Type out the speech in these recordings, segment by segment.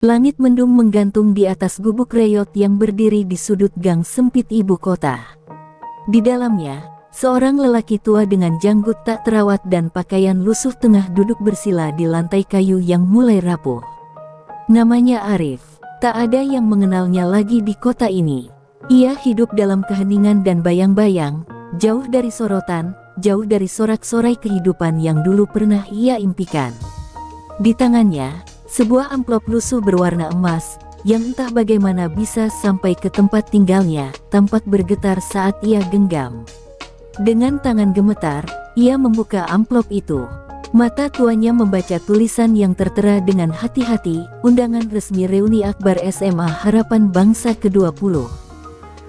Langit mendung menggantung di atas gubuk reyot yang berdiri di sudut gang sempit ibu kota. Di dalamnya, seorang lelaki tua dengan janggut tak terawat dan pakaian lusuh tengah duduk bersila di lantai kayu yang mulai rapuh. Namanya Arif. Tak ada yang mengenalnya lagi di kota ini. Ia hidup dalam keheningan dan bayang-bayang, jauh dari sorotan, jauh dari sorak-sorai kehidupan yang dulu pernah ia impikan. Di tangannya, sebuah amplop lusuh berwarna emas, yang entah bagaimana bisa sampai ke tempat tinggalnya, tampak bergetar saat ia genggam. Dengan tangan gemetar, ia membuka amplop itu. Mata tuanya membaca tulisan yang tertera dengan hati-hati, undangan resmi reuni Akbar SMA Harapan Bangsa ke-20.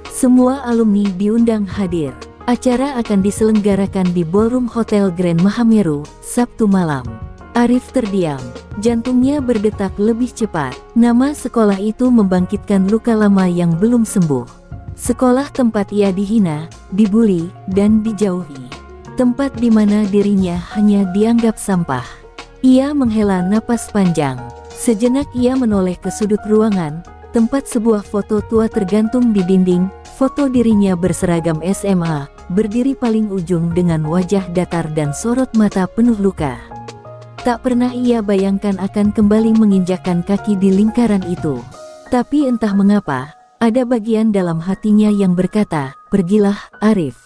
Semua alumni diundang hadir. Acara akan diselenggarakan di Ballroom Hotel Grand Mahameru, Sabtu malam. Arif terdiam, jantungnya berdetak lebih cepat. Nama sekolah itu membangkitkan luka lama yang belum sembuh. Sekolah tempat ia dihina, dibuli, dan dijauhi. Tempat di mana dirinya hanya dianggap sampah. Ia menghela napas panjang. Sejenak ia menoleh ke sudut ruangan, tempat sebuah foto tua tergantung di dinding. Foto dirinya berseragam SMA, berdiri paling ujung dengan wajah datar dan sorot mata penuh luka. Tak pernah ia bayangkan akan kembali menginjakkan kaki di lingkaran itu. Tapi entah mengapa, ada bagian dalam hatinya yang berkata, "Pergilah, Arif.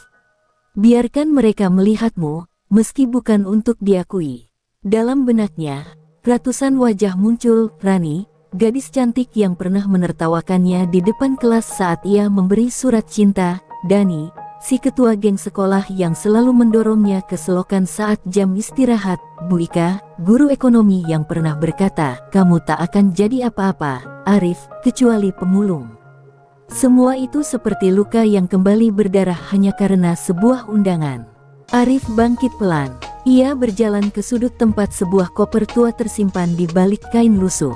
Biarkan mereka melihatmu, meski bukan untuk diakui." Dalam benaknya, ratusan wajah muncul. Rani, gadis cantik yang pernah menertawakannya di depan kelas saat ia memberi surat cinta. Dani, si ketua geng sekolah yang selalu mendorongnya ke selokan saat jam istirahat. Bu Ika, guru ekonomi yang pernah berkata, "Kamu tak akan jadi apa-apa, Arif, kecuali pemulung." Semua itu seperti luka yang kembali berdarah hanya karena sebuah undangan. Arif bangkit pelan. Ia berjalan ke sudut tempat sebuah koper tua tersimpan di balik kain lusuh.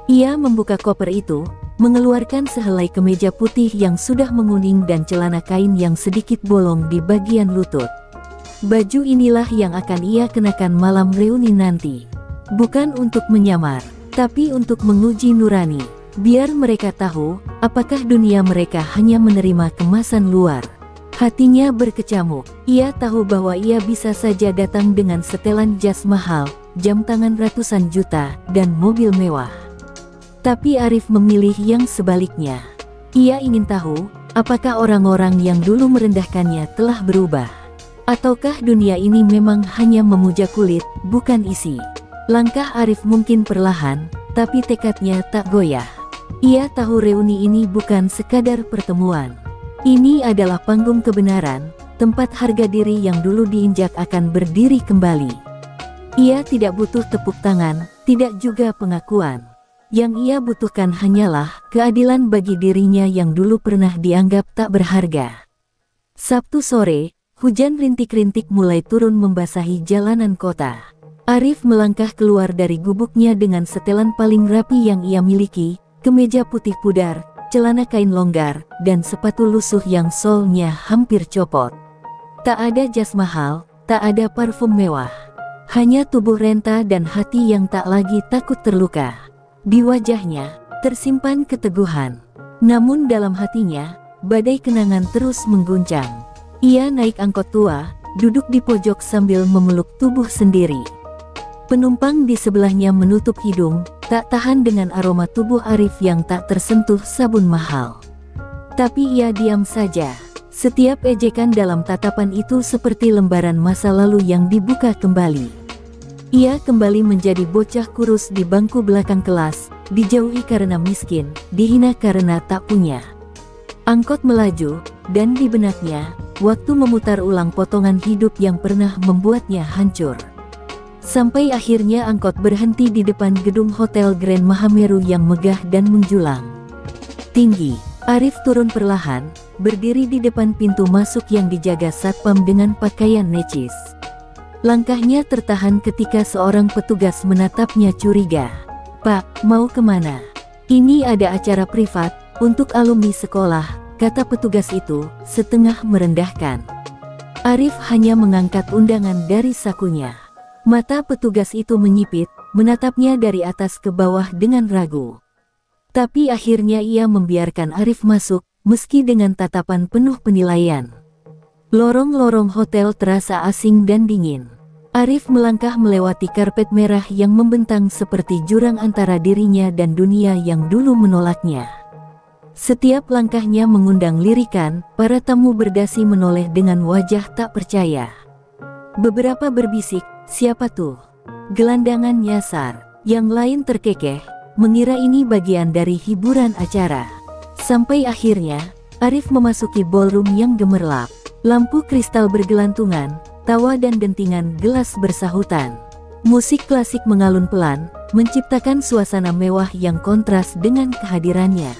Ia membuka koper itu, mengeluarkan sehelai kemeja putih yang sudah menguning dan celana kain yang sedikit bolong di bagian lutut. Baju inilah yang akan ia kenakan malam reuni nanti. Bukan untuk menyamar, tapi untuk menguji nurani. Biar mereka tahu, apakah dunia mereka hanya menerima kemasan luar. Hatinya berkecamuk. Ia tahu bahwa ia bisa saja datang dengan setelan jas mahal, jam tangan ratusan juta, dan mobil mewah. Tapi Arif memilih yang sebaliknya. Ia ingin tahu, apakah orang-orang yang dulu merendahkannya telah berubah. Ataukah dunia ini memang hanya memuja kulit, bukan isi. Langkah Arif mungkin perlahan, tapi tekadnya tak goyah. Ia tahu reuni ini bukan sekadar pertemuan. Ini adalah panggung kebenaran, tempat harga diri yang dulu diinjak akan berdiri kembali. Ia tidak butuh tepuk tangan, tidak juga pengakuan. Yang ia butuhkan hanyalah keadilan bagi dirinya yang dulu pernah dianggap tak berharga. Sabtu sore, hujan rintik-rintik mulai turun membasahi jalanan kota. Arif melangkah keluar dari gubuknya dengan setelan paling rapi yang ia miliki. Kemeja putih pudar, celana kain longgar, dan sepatu lusuh yang solnya hampir copot. Tak ada jas mahal, tak ada parfum mewah. Hanya tubuh renta dan hati yang tak lagi takut terluka. Di wajahnya, tersimpan keteguhan. Namun dalam hatinya, badai kenangan terus mengguncang. Ia naik angkot tua, duduk di pojok sambil memeluk tubuh sendiri. Penumpang di sebelahnya menutup hidung, tak tahan dengan aroma tubuh Arif yang tak tersentuh sabun mahal. Tapi ia diam saja. Setiap ejekan dalam tatapan itu seperti lembaran masa lalu yang dibuka kembali. Ia kembali menjadi bocah kurus di bangku belakang kelas, dijauhi karena miskin, dihina karena tak punya. Angkot melaju, dan di benaknya, waktu memutar ulang potongan hidup yang pernah membuatnya hancur. Sampai akhirnya angkot berhenti di depan gedung Hotel Grand Mahameru yang megah dan menjulang tinggi. Arif turun perlahan, berdiri di depan pintu masuk yang dijaga satpam dengan pakaian necis. Langkahnya tertahan ketika seorang petugas menatapnya curiga. "Pak, mau kemana?" "Ini ada acara privat, untuk alumni sekolah," kata petugas itu, setengah merendahkan. Arif hanya mengangkat undangan dari sakunya. Mata petugas itu menyipit, menatapnya dari atas ke bawah dengan ragu. Tapi akhirnya ia membiarkan Arif masuk, meski dengan tatapan penuh penilaian. Lorong-lorong hotel terasa asing dan dingin. Arif melangkah melewati karpet merah yang membentang seperti jurang antara dirinya dan dunia yang dulu menolaknya. Setiap langkahnya mengundang lirikan, para tamu berdasi menoleh dengan wajah tak percaya. Beberapa berbisik, "Siapa tuh?" Gelandangan nyasar, yang lain terkekeh, mengira ini bagian dari hiburan acara. Sampai akhirnya, Arif memasuki ballroom yang gemerlap. Lampu kristal bergelantungan, tawa dan dentingan gelas bersahutan. Musik klasik mengalun pelan, menciptakan suasana mewah yang kontras dengan kehadirannya.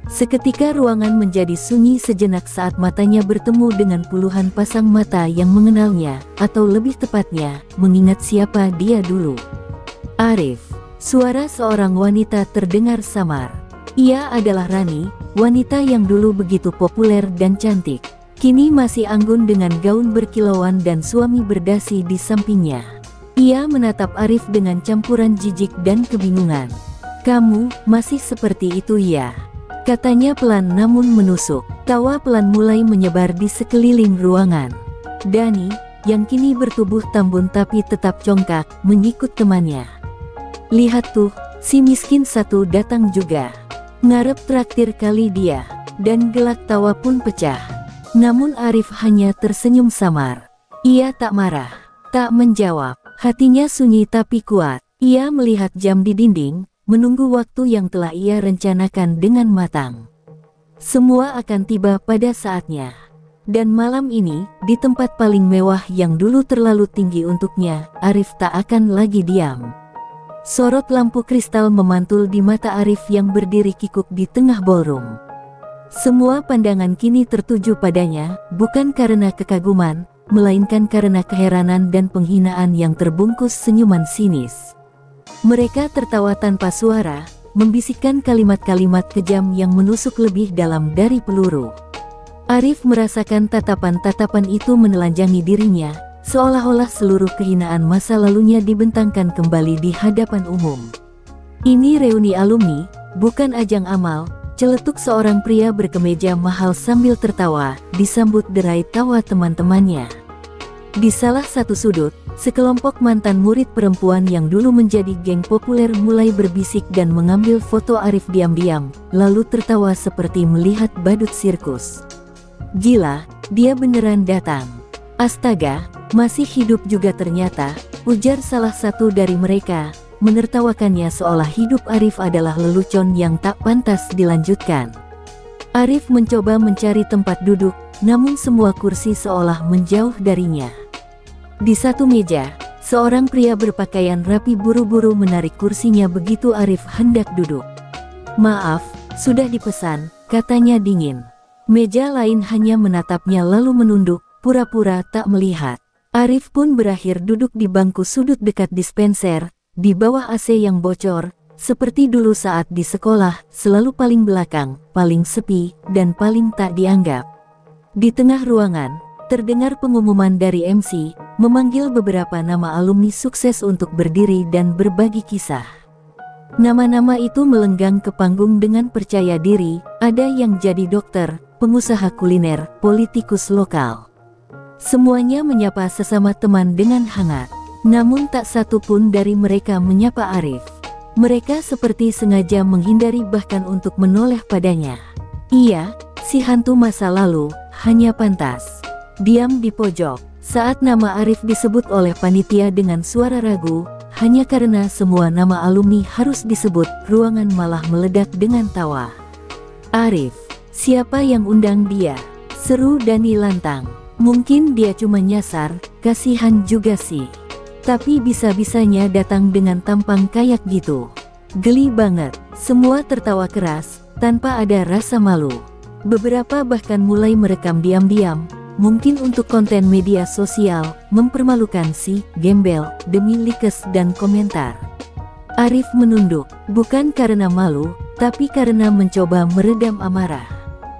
Seketika ruangan menjadi sunyi sejenak saat matanya bertemu dengan puluhan pasang mata yang mengenalnya, atau lebih tepatnya, mengingat siapa dia dulu. Arif. Suara seorang wanita terdengar samar. Ia adalah Rani, wanita yang dulu begitu populer dan cantik. Kini masih anggun dengan gaun berkilauan dan suami berdasi di sampingnya. Ia menatap Arif dengan campuran jijik dan kebingungan. "Kamu masih seperti itu ya?" katanya pelan namun menusuk. Tawa pelan mulai menyebar di sekeliling ruangan. Dani, yang kini bertubuh tambun tapi tetap congkak, mengikut temannya. "Lihat tuh, si miskin satu datang juga. Ngarep traktir kali dia." Dan gelak tawa pun pecah. Namun Arif hanya tersenyum samar. Ia tak marah, tak menjawab. Hatinya sunyi tapi kuat. Ia melihat jam di dinding, menunggu waktu yang telah ia rencanakan dengan matang. Semua akan tiba pada saatnya. Dan malam ini, di tempat paling mewah yang dulu terlalu tinggi untuknya, Arif tak akan lagi diam. Sorot lampu kristal memantul di mata Arif yang berdiri kikuk di tengah ballroom. Semua pandangan kini tertuju padanya, bukan karena kekaguman, melainkan karena keheranan dan penghinaan yang terbungkus senyuman sinis. Mereka tertawa tanpa suara, membisikkan kalimat-kalimat kejam yang menusuk lebih dalam dari peluru. Arif merasakan tatapan-tatapan itu menelanjangi dirinya, seolah-olah seluruh kehinaan masa lalunya dibentangkan kembali di hadapan umum. "Ini reuni alumni, bukan ajang amal," celetuk seorang pria berkemeja mahal sambil tertawa, disambut derai tawa teman-temannya. Di salah satu sudut, sekelompok mantan murid perempuan yang dulu menjadi geng populer mulai berbisik dan mengambil foto Arif diam-diam, lalu tertawa seperti melihat badut sirkus. "Gila, dia beneran datang. Astaga, masih hidup juga ternyata," ujar salah satu dari mereka, menertawakannya seolah hidup Arif adalah lelucon yang tak pantas dilanjutkan. Arif mencoba mencari tempat duduk, namun semua kursi seolah menjauh darinya. Di satu meja, seorang pria berpakaian rapi buru-buru menarik kursinya begitu Arif hendak duduk. "Maaf, sudah dipesan," katanya dingin. Meja lain hanya menatapnya lalu menunduk, pura-pura tak melihat. Arif pun berakhir duduk di bangku sudut dekat dispenser, di bawah AC yang bocor, seperti dulu saat di sekolah, selalu paling belakang, paling sepi, dan paling tak dianggap. Di tengah ruangan, terdengar pengumuman dari MC, memanggil beberapa nama alumni sukses untuk berdiri dan berbagi kisah. Nama-nama itu melenggang ke panggung dengan percaya diri, ada yang jadi dokter, pengusaha kuliner, politikus lokal. Semuanya menyapa sesama teman dengan hangat. Namun tak satu pun dari mereka menyapa Arif. Mereka seperti sengaja menghindari bahkan untuk menoleh padanya. Ia, si hantu masa lalu, hanya pantas diam di pojok saat nama Arif disebut oleh panitia dengan suara ragu. Hanya karena semua nama alumni harus disebut, ruangan malah meledak dengan tawa. "Arif, siapa yang undang dia?" seru Dani lantang. "Mungkin dia cuma nyasar, kasihan juga sih. Tapi bisa-bisanya datang dengan tampang kayak gitu. Geli banget." Semua tertawa keras, tanpa ada rasa malu. Beberapa bahkan mulai merekam diam-diam, mungkin untuk konten media sosial, mempermalukan si gembel demi likes dan komentar. Arif menunduk, bukan karena malu, tapi karena mencoba meredam amarah.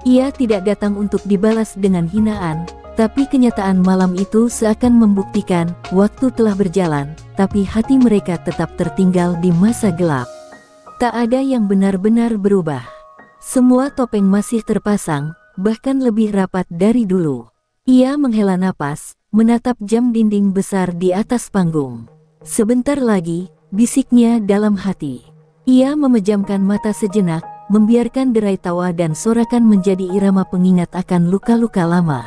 Ia tidak datang untuk dibalas dengan hinaan, tapi kenyataan malam itu seakan membuktikan, waktu telah berjalan, tapi hati mereka tetap tertinggal di masa gelap. Tak ada yang benar-benar berubah. Semua topeng masih terpasang, bahkan lebih rapat dari dulu. Ia menghela napas, menatap jam dinding besar di atas panggung. Sebentar lagi, bisiknya dalam hati. Ia memejamkan mata sejenak, membiarkan derai tawa dan sorakan menjadi irama pengingat akan luka-luka lama.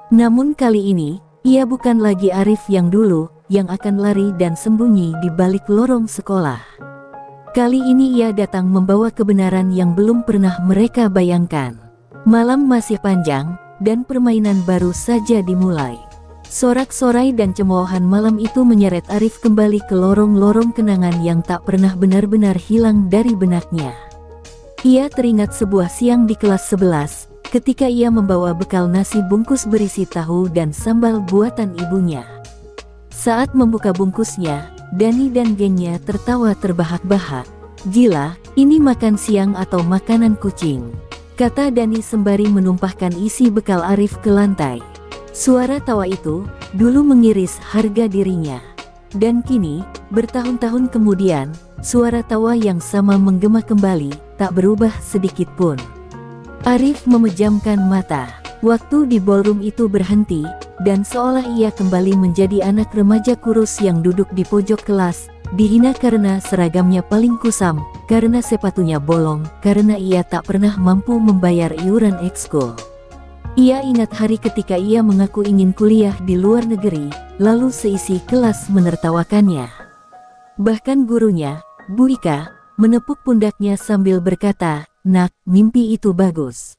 Namun kali ini, ia bukan lagi Arif yang dulu, yang akan lari dan sembunyi di balik lorong sekolah. Kali ini ia datang membawa kebenaran yang belum pernah mereka bayangkan. Malam masih panjang, dan permainan baru saja dimulai. Sorak-sorai dan cemoohan malam itu menyeret Arif kembali ke lorong-lorong kenangan yang tak pernah benar-benar hilang dari benaknya. Ia teringat sebuah siang di kelas 11, ketika ia membawa bekal nasi bungkus berisi tahu dan sambal buatan ibunya. Saat membuka bungkusnya, Dani dan gengnya tertawa terbahak-bahak. "Gila, ini makan siang atau makanan kucing?" kata Dani sembari menumpahkan isi bekal Arif ke lantai. Suara tawa itu, dulu mengiris harga dirinya. Dan kini, bertahun-tahun kemudian, suara tawa yang sama menggema kembali, tak berubah sedikit pun. Arif memejamkan mata. Waktu di ballroom itu berhenti, dan seolah ia kembali menjadi anak remaja kurus yang duduk di pojok kelas, dihina karena seragamnya paling kusam, karena sepatunya bolong, karena ia tak pernah mampu membayar iuran ekskul. Ia ingat hari ketika ia mengaku ingin kuliah di luar negeri, lalu seisi kelas menertawakannya. Bahkan gurunya, Bu Ika, menepuk pundaknya sambil berkata, "Nak, mimpi itu bagus.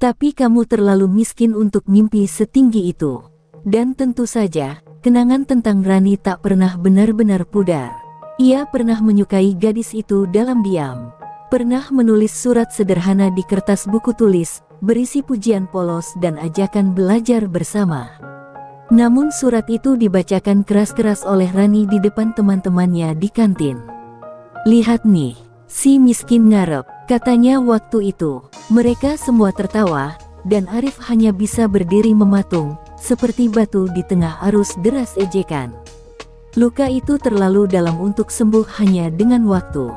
Tapi kamu terlalu miskin untuk mimpi setinggi itu." Dan tentu saja, kenangan tentang Rani tak pernah benar-benar pudar. Ia pernah menyukai gadis itu dalam diam. Pernah menulis surat sederhana di kertas buku tulis, berisi pujian polos dan ajakan belajar bersama. Namun surat itu dibacakan keras-keras oleh Rani di depan teman-temannya di kantin. "Lihat nih, si miskin ngarep," katanya waktu itu. Mereka semua tertawa, dan Arif hanya bisa berdiri mematung, seperti batu di tengah arus deras ejekan. Luka itu terlalu dalam untuk sembuh hanya dengan waktu.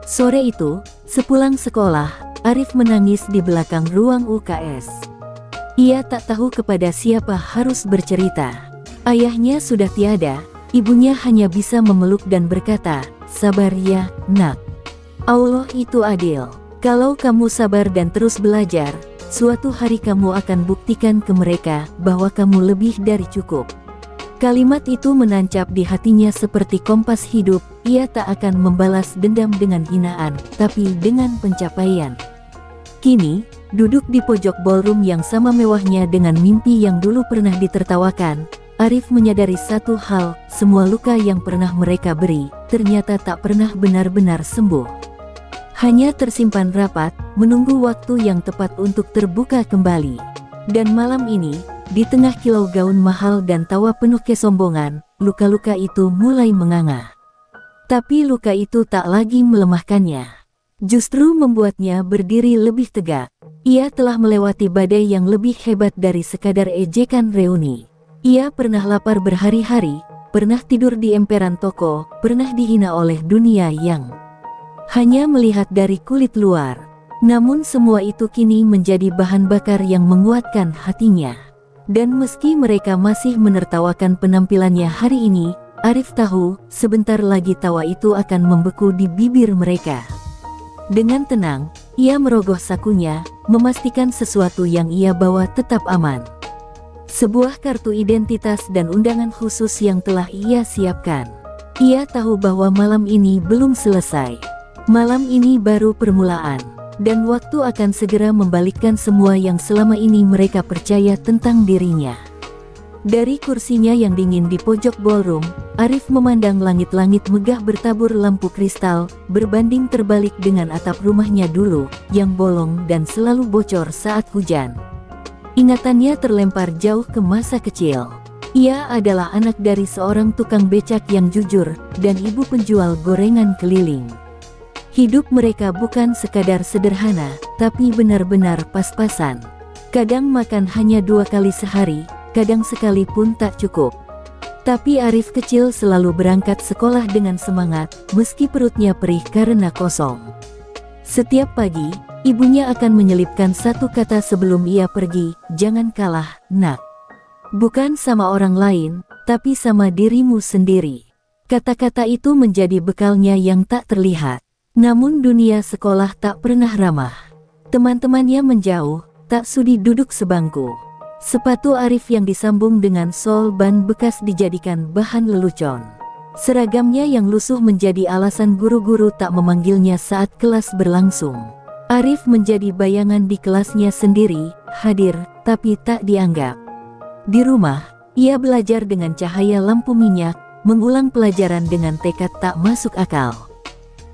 Sore itu, sepulang sekolah, Arif menangis di belakang ruang UKS. Ia tak tahu kepada siapa harus bercerita. Ayahnya sudah tiada, ibunya hanya bisa memeluk dan berkata, "Sabar ya, nak. Allah itu adil. Kalau kamu sabar dan terus belajar, suatu hari kamu akan buktikan ke mereka bahwa kamu lebih dari cukup." Kalimat itu menancap di hatinya seperti kompas hidup. Ia tak akan membalas dendam dengan hinaan, tapi dengan pencapaian. Kini, duduk di pojok ballroom yang sama mewahnya dengan mimpi yang dulu pernah ditertawakan, Arif menyadari satu hal, semua luka yang pernah mereka beri, ternyata tak pernah benar-benar sembuh. Hanya tersimpan rapat, menunggu waktu yang tepat untuk terbuka kembali. Dan malam ini, di tengah kilau gaun mahal dan tawa penuh kesombongan, luka-luka itu mulai menganga. Tapi luka itu tak lagi melemahkannya. Justru membuatnya berdiri lebih tegak. Ia telah melewati badai yang lebih hebat dari sekadar ejekan reuni. Ia pernah lapar berhari-hari, pernah tidur di emperan toko, pernah dihina oleh dunia yang hanya melihat dari kulit luar. Namun semua itu kini menjadi bahan bakar yang menguatkan hatinya. Dan meski mereka masih menertawakan penampilannya hari ini, Arif tahu, sebentar lagi tawa itu akan membeku di bibir mereka. Dengan tenang, ia merogoh sakunya, memastikan sesuatu yang ia bawa tetap aman. Sebuah kartu identitas dan undangan khusus yang telah ia siapkan. Ia tahu bahwa malam ini belum selesai. Malam ini baru permulaan, dan waktu akan segera membalikkan semua yang selama ini mereka percaya tentang dirinya. Dari kursinya yang dingin di pojok ballroom, Arif memandang langit-langit megah bertabur lampu kristal, berbanding terbalik dengan atap rumahnya dulu, yang bolong dan selalu bocor saat hujan. Ingatannya terlempar jauh ke masa kecil. Ia adalah anak dari seorang tukang becak yang jujur, dan ibu penjual gorengan keliling. Hidup mereka bukan sekadar sederhana, tapi benar-benar pas-pasan. Kadang makan hanya 2 kali sehari, kadang sekali pun tak cukup. Tapi Arif kecil selalu berangkat sekolah dengan semangat, meski perutnya perih karena kosong. Setiap pagi, ibunya akan menyelipkan satu kata sebelum ia pergi, "Jangan kalah, nak. Bukan sama orang lain, tapi sama dirimu sendiri." Kata-kata itu menjadi bekalnya yang tak terlihat. Namun dunia sekolah tak pernah ramah. Teman-temannya menjauh, tak sudi duduk sebangku. Sepatu Arif yang disambung dengan sol ban bekas dijadikan bahan lelucon. Seragamnya yang lusuh menjadi alasan guru-guru tak memanggilnya saat kelas berlangsung. Arif menjadi bayangan di kelasnya sendiri, hadir, tapi tak dianggap. Di rumah, ia belajar dengan cahaya lampu minyak, mengulang pelajaran dengan tekad tak masuk akal.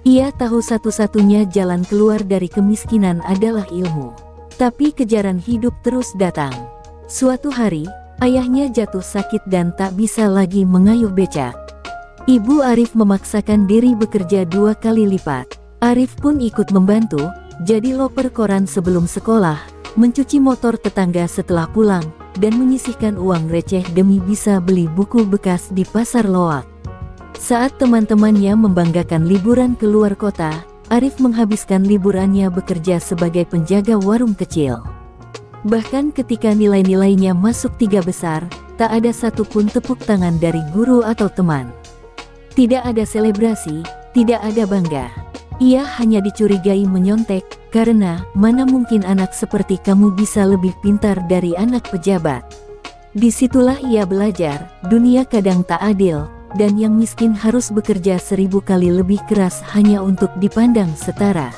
Ia tahu satu-satunya jalan keluar dari kemiskinan adalah ilmu. Tapi kejaran hidup terus datang. Suatu hari, ayahnya jatuh sakit dan tak bisa lagi mengayuh becak. Ibu Arif memaksakan diri bekerja 2 kali lipat. Arif pun ikut membantu, jadi loper koran sebelum sekolah, mencuci motor tetangga setelah pulang, dan menyisihkan uang receh demi bisa beli buku bekas di pasar loak. Saat teman-temannya membanggakan liburan ke luar kota, Arif menghabiskan liburannya bekerja sebagai penjaga warung kecil. Bahkan ketika nilai-nilainya masuk 3 besar, tak ada satupun tepuk tangan dari guru atau teman. Tidak ada selebrasi, tidak ada bangga. Ia hanya dicurigai menyontek, karena mana mungkin anak seperti kamu bisa lebih pintar dari anak pejabat. Disitulah ia belajar, dunia kadang tak adil, dan yang miskin harus bekerja 1000 kali lebih keras hanya untuk dipandang setara.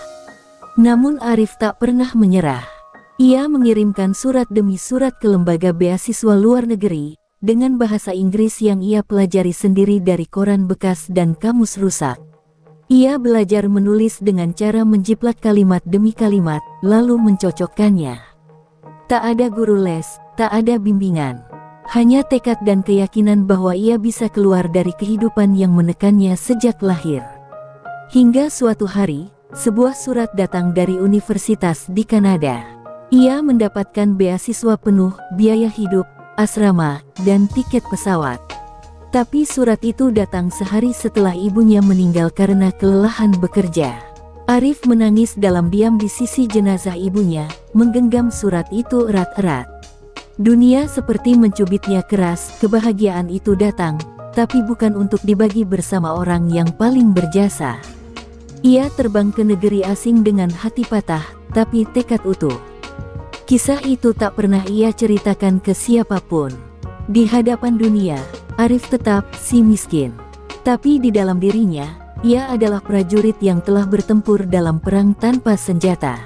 Namun Arif tak pernah menyerah. Ia mengirimkan surat demi surat ke lembaga beasiswa luar negeri, dengan bahasa Inggris yang ia pelajari sendiri dari koran bekas dan kamus rusak. Ia belajar menulis dengan cara menjiplak kalimat demi kalimat, lalu mencocokkannya. Tak ada guru les, tak ada bimbingan. Hanya tekad dan keyakinan bahwa ia bisa keluar dari kehidupan yang menekannya sejak lahir. Hingga suatu hari, sebuah surat datang dari universitas di Kanada. Ia mendapatkan beasiswa penuh, biaya hidup, asrama, dan tiket pesawat. Tapi surat itu datang sehari setelah ibunya meninggal karena kelelahan bekerja. Arif menangis dalam diam di sisi jenazah ibunya, menggenggam surat itu erat-erat. Dunia seperti mencubitnya keras, kebahagiaan itu datang, tapi bukan untuk dibagi bersama orang yang paling berjasa. Ia terbang ke negeri asing dengan hati patah, tapi tekad utuh. Kisah itu tak pernah ia ceritakan ke siapapun. Di hadapan dunia, Arif tetap si miskin. Tapi di dalam dirinya, ia adalah prajurit yang telah bertempur dalam perang tanpa senjata.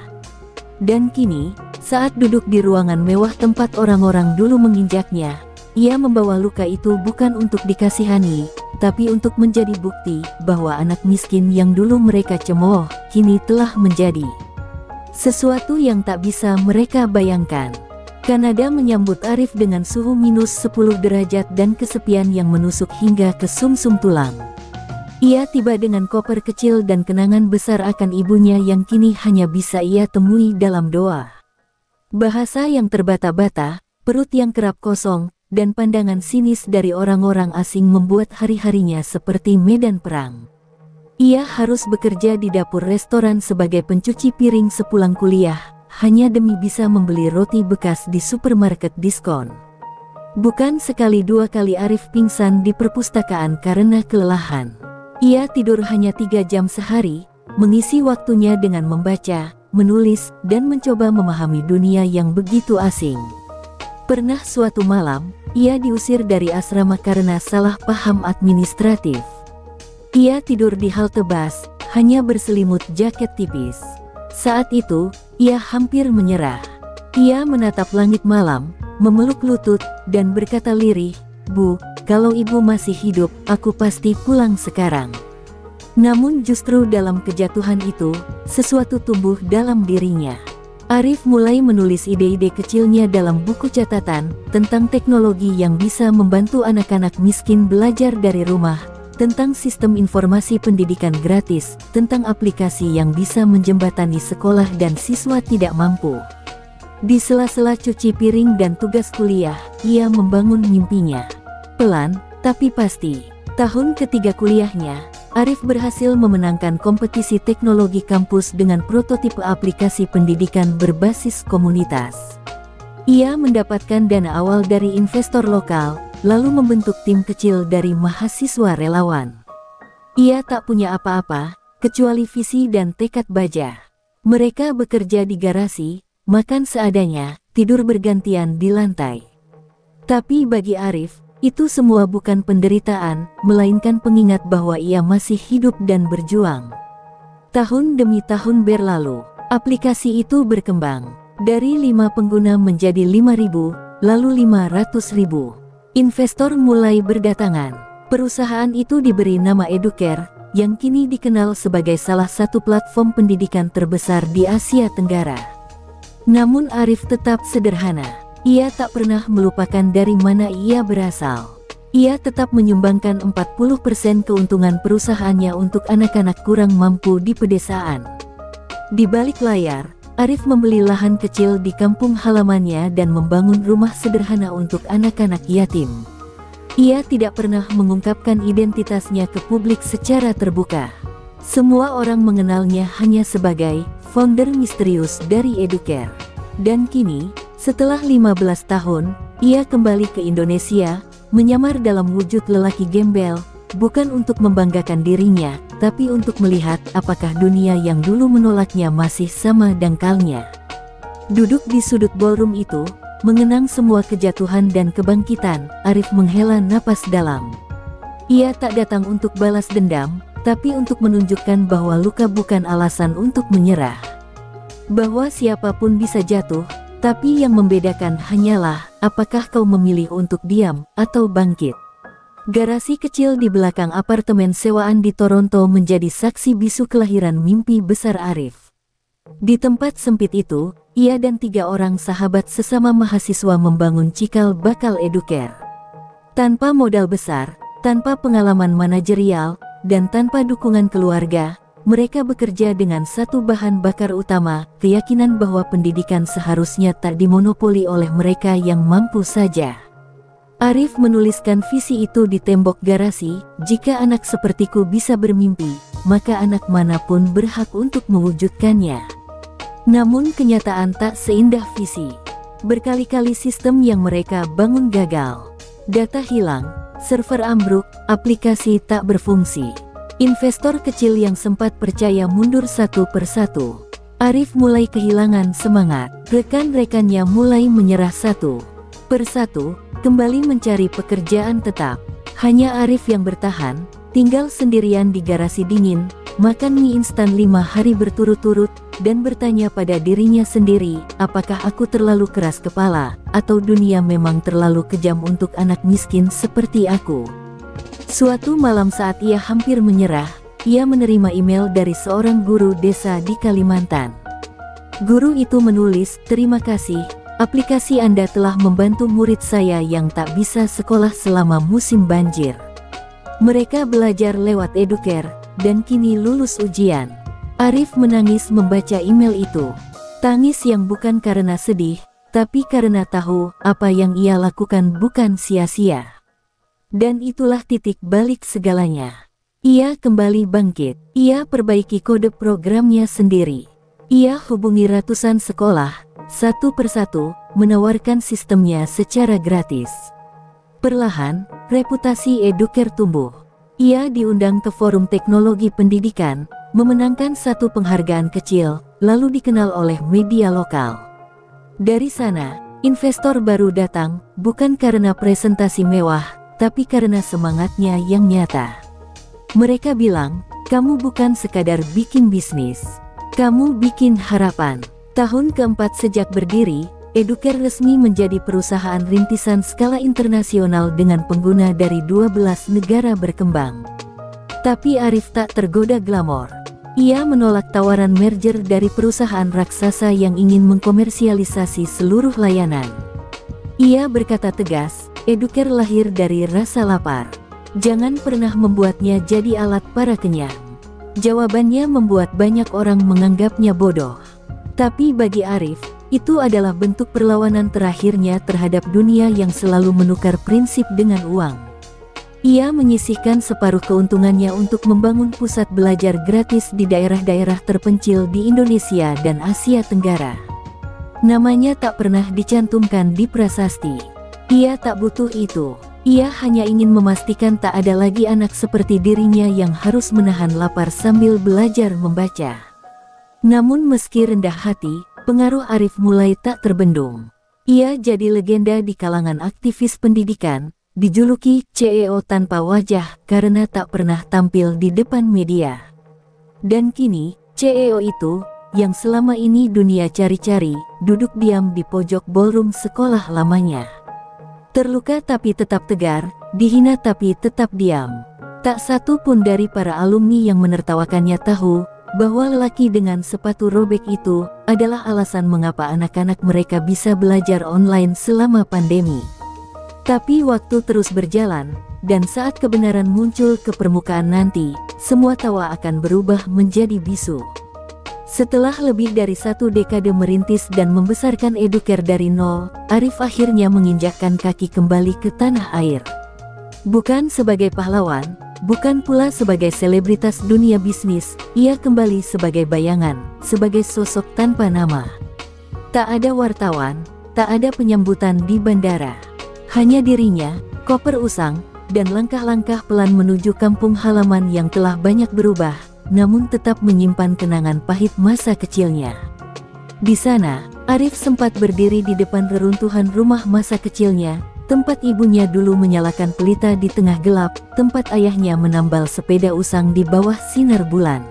Dan kini, saat duduk di ruangan mewah tempat orang-orang dulu menginjaknya, ia membawa luka itu bukan untuk dikasihani, tapi untuk menjadi bukti bahwa anak miskin yang dulu mereka cemooh, kini telah menjadi sesuatu yang tak bisa mereka bayangkan. Kanada menyambut Arif dengan suhu minus 10 derajat dan kesepian yang menusuk hingga ke sumsum tulang. Ia tiba dengan koper kecil dan kenangan besar akan ibunya yang kini hanya bisa ia temui dalam doa. Bahasa yang terbata-bata, perut yang kerap kosong, dan pandangan sinis dari orang-orang asing membuat hari-harinya seperti medan perang. Ia harus bekerja di dapur restoran sebagai pencuci piring sepulang kuliah, hanya demi bisa membeli roti bekas di supermarket diskon. Bukan sekali 2 kali Arif pingsan di perpustakaan karena kelelahan. Ia tidur hanya 3 jam sehari, mengisi waktunya dengan membaca, menulis, dan mencoba memahami dunia yang begitu asing. Pernah suatu malam, ia diusir dari asrama karena salah paham administratif. Ia tidur di halte bus, hanya berselimut jaket tipis. Saat itu, ia hampir menyerah. Ia menatap langit malam, memeluk lutut, dan berkata lirih, "Bu, kalau ibu masih hidup, aku pasti pulang sekarang." Namun justru dalam kejatuhan itu, sesuatu tumbuh dalam dirinya. Arif mulai menulis ide-ide kecilnya dalam buku catatan, tentang teknologi yang bisa membantu anak-anak miskin belajar dari rumah, tentang sistem informasi pendidikan gratis, tentang aplikasi yang bisa menjembatani sekolah dan siswa tidak mampu. Di sela-sela cuci piring dan tugas kuliah, ia membangun mimpinya. Pelan, Tapi pasti, tahun ketiga kuliahnya, Arif berhasil memenangkan kompetisi teknologi kampus dengan prototipe aplikasi pendidikan berbasis komunitas. Ia mendapatkan dana awal dari investor lokal, lalu membentuk tim kecil dari mahasiswa relawan. Ia tak punya apa-apa, kecuali visi dan tekad baja. Mereka bekerja di garasi, makan seadanya, tidur bergantian di lantai. Tapi bagi Arif, itu semua bukan penderitaan, melainkan pengingat bahwa ia masih hidup dan berjuang. Tahun demi tahun berlalu, aplikasi itu berkembang. Dari 5 pengguna menjadi 5.000, lalu 500.000. Investor mulai berdatangan. Perusahaan itu diberi nama Educare, yang kini dikenal sebagai salah satu platform pendidikan terbesar di Asia Tenggara. Namun Arif tetap sederhana. Ia tak pernah melupakan dari mana ia berasal. Ia tetap menyumbangkan 40% keuntungan perusahaannya untuk anak-anak kurang mampu di pedesaan. Di balik layar, Arif membeli lahan kecil di kampung halamannya dan membangun rumah sederhana untuk anak-anak yatim. Ia tidak pernah mengungkapkan identitasnya ke publik secara terbuka. Semua orang mengenalnya hanya sebagai founder misterius dari Educare. Dan kini, setelah 15 tahun, ia kembali ke Indonesia, menyamar dalam wujud lelaki gembel, bukan untuk membanggakan dirinya, tapi untuk melihat apakah dunia yang dulu menolaknya masih sama dangkalnya. Duduk di sudut ballroom itu, mengenang semua kejatuhan dan kebangkitan, Arif menghela napas dalam. Ia tak datang untuk balas dendam, tapi untuk menunjukkan bahwa luka bukan alasan untuk menyerah. Bahwa siapapun bisa jatuh, tapi yang membedakan hanyalah, apakah kau memilih untuk diam, atau bangkit. Garasi kecil di belakang apartemen sewaan di Toronto menjadi saksi bisu kelahiran mimpi besar Arif. Di tempat sempit itu, ia dan 3 orang sahabat sesama mahasiswa membangun cikal bakal Educare. Tanpa modal besar, tanpa pengalaman manajerial, dan tanpa dukungan keluarga, mereka bekerja dengan satu bahan bakar utama, keyakinan bahwa pendidikan seharusnya tak dimonopoli oleh mereka yang mampu saja. Arif menuliskan visi itu di tembok garasi, jika anak sepertiku bisa bermimpi, maka anak manapun berhak untuk mewujudkannya. Namun kenyataan tak seindah visi. Berkali-kali sistem yang mereka bangun gagal. Data hilang, server ambruk, aplikasi tak berfungsi. Investor kecil yang sempat percaya mundur satu persatu. Arif mulai kehilangan semangat. Rekan-rekannya mulai menyerah satu persatu, kembali mencari pekerjaan tetap. Hanya Arif yang bertahan, tinggal sendirian di garasi dingin, makan mie instan 5 hari berturut-turut, dan bertanya pada dirinya sendiri, apakah aku terlalu keras kepala, atau dunia memang terlalu kejam untuk anak miskin seperti aku. Suatu malam saat ia hampir menyerah, ia menerima email dari seorang guru desa di Kalimantan. Guru itu menulis, "Terima kasih, aplikasi Anda telah membantu murid saya yang tak bisa sekolah selama musim banjir. Mereka belajar lewat Educare, dan kini lulus ujian." Arif menangis membaca email itu. Tangis yang bukan karena sedih, tapi karena tahu apa yang ia lakukan bukan sia-sia. Dan itulah titik balik segalanya. Ia kembali bangkit. Ia perbaiki kode programnya sendiri. Ia hubungi ratusan sekolah, satu persatu, menawarkan sistemnya secara gratis. Perlahan, reputasi Educare tumbuh. Ia diundang ke forum teknologi pendidikan, memenangkan satu penghargaan kecil, lalu dikenal oleh media lokal. Dari sana, investor baru datang, bukan karena presentasi mewah, tapi karena semangatnya yang nyata. Mereka bilang, "Kamu bukan sekadar bikin bisnis, kamu bikin harapan." Tahun keempat sejak berdiri, Educare resmi menjadi perusahaan rintisan skala internasional dengan pengguna dari 12 negara berkembang. Tapi Arif tak tergoda glamor. Ia menolak tawaran merger dari perusahaan raksasa yang ingin mengkomersialisasi seluruh layanan. Ia berkata tegas, Educare lahir dari rasa lapar. Jangan pernah membuatnya jadi alat para kenyang. Jawabannya membuat banyak orang menganggapnya bodoh. Tapi bagi Arif, itu adalah bentuk perlawanan terakhirnya terhadap dunia yang selalu menukar prinsip dengan uang. Ia menyisihkan separuh keuntungannya untuk membangun pusat belajar gratis di daerah-daerah terpencil di Indonesia dan Asia Tenggara. Namanya tak pernah dicantumkan di prasasti. Ia tak butuh itu. Ia hanya ingin memastikan tak ada lagi anak seperti dirinya yang harus menahan lapar sambil belajar membaca. Namun meski rendah hati, pengaruh Arif mulai tak terbendung. Ia jadi legenda di kalangan aktivis pendidikan, dijuluki CEO tanpa wajah karena tak pernah tampil di depan media. Dan kini, CEO itu, yang selama ini dunia cari-cari, duduk diam di pojok ballroom sekolah lamanya. Terluka tapi tetap tegar, dihina tapi tetap diam. Tak satu pun dari para alumni yang menertawakannya tahu bahwa lelaki dengan sepatu robek itu adalah alasan mengapa anak-anak mereka bisa belajar online selama pandemi. Tapi waktu terus berjalan, dan saat kebenaran muncul ke permukaan nanti, semua tawa akan berubah menjadi bisu. Setelah lebih dari 1 dekade merintis dan membesarkan Educare dari nol, Arif akhirnya menginjakkan kaki kembali ke tanah air. Bukan sebagai pahlawan, bukan pula sebagai selebritas dunia bisnis, ia kembali sebagai bayangan, sebagai sosok tanpa nama. Tak ada wartawan, tak ada penyambutan di bandara. Hanya dirinya, koper usang, dan langkah-langkah pelan menuju kampung halaman yang telah banyak berubah, namun tetap menyimpan kenangan pahit masa kecilnya. Di sana, Arif sempat berdiri di depan reruntuhan rumah masa kecilnya, tempat ibunya dulu menyalakan pelita di tengah gelap, tempat ayahnya menambal sepeda usang di bawah sinar bulan.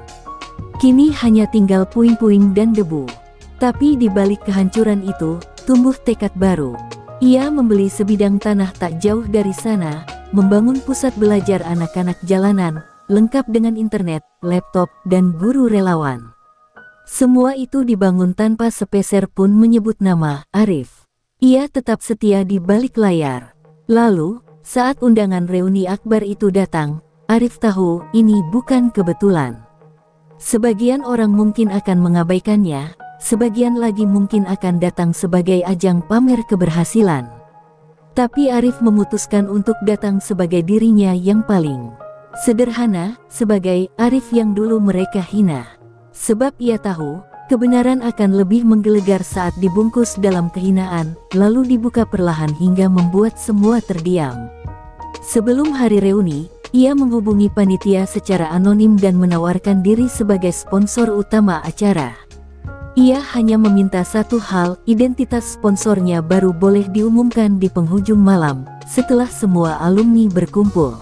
Kini hanya tinggal puing-puing dan debu. Tapi di balik kehancuran itu, tumbuh tekad baru. Ia membeli sebidang tanah tak jauh dari sana, membangun pusat belajar anak-anak jalanan, lengkap dengan internet, laptop, dan guru relawan. Semua itu dibangun tanpa sepeser pun menyebut nama Arif. Ia tetap setia di balik layar. Lalu, saat undangan reuni akbar itu datang, Arif tahu ini bukan kebetulan. Sebagian orang mungkin akan mengabaikannya, sebagian lagi mungkin akan datang sebagai ajang pamer keberhasilan. Tapi Arif memutuskan untuk datang sebagai dirinya yang paling sederhana, sebagai Arif yang dulu mereka hina. Sebab ia tahu, kebenaran akan lebih menggelegar saat dibungkus dalam kehinaan, lalu dibuka perlahan hingga membuat semua terdiam. Sebelum hari reuni, ia menghubungi panitia secara anonim dan menawarkan diri sebagai sponsor utama acara. Ia hanya meminta satu hal, identitas sponsornya baru boleh diumumkan di penghujung malam, setelah semua alumni berkumpul.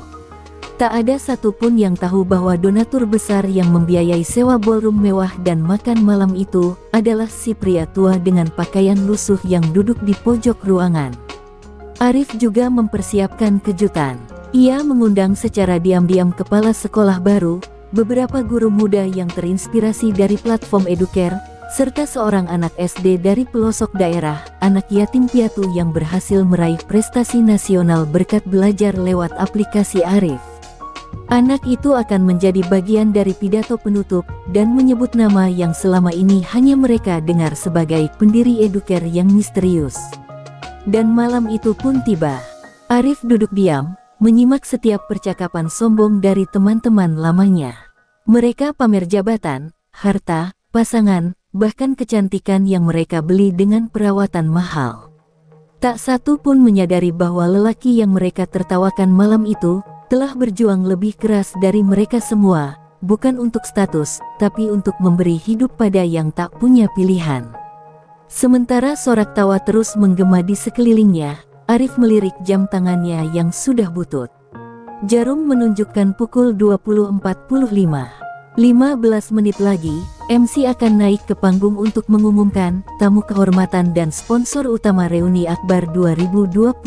Tak ada satupun yang tahu bahwa donatur besar yang membiayai sewa ballroom mewah dan makan malam itu adalah si pria tua dengan pakaian lusuh yang duduk di pojok ruangan. Arif juga mempersiapkan kejutan. Ia mengundang secara diam-diam kepala sekolah baru, beberapa guru muda yang terinspirasi dari platform Educare, serta seorang anak SD dari pelosok daerah, anak yatim piatu yang berhasil meraih prestasi nasional berkat belajar lewat aplikasi Arif. Anak itu akan menjadi bagian dari pidato penutup dan menyebut nama yang selama ini hanya mereka dengar sebagai pendiri Educare yang misterius. Dan malam itu pun tiba. Arif duduk diam, menyimak setiap percakapan sombong dari teman-teman lamanya. Mereka pamer jabatan, harta, pasangan, bahkan kecantikan yang mereka beli dengan perawatan mahal. Tak satu pun menyadari bahwa lelaki yang mereka tertawakan malam itu telah berjuang lebih keras dari mereka semua, bukan untuk status, tapi untuk memberi hidup pada yang tak punya pilihan. Sementara sorak tawa terus menggema di sekelilingnya, Arif melirik jam tangannya yang sudah butut. Jarum menunjukkan pukul 20.45. 15 menit lagi, MC akan naik ke panggung untuk mengumumkan tamu kehormatan dan sponsor utama reuni akbar 2025.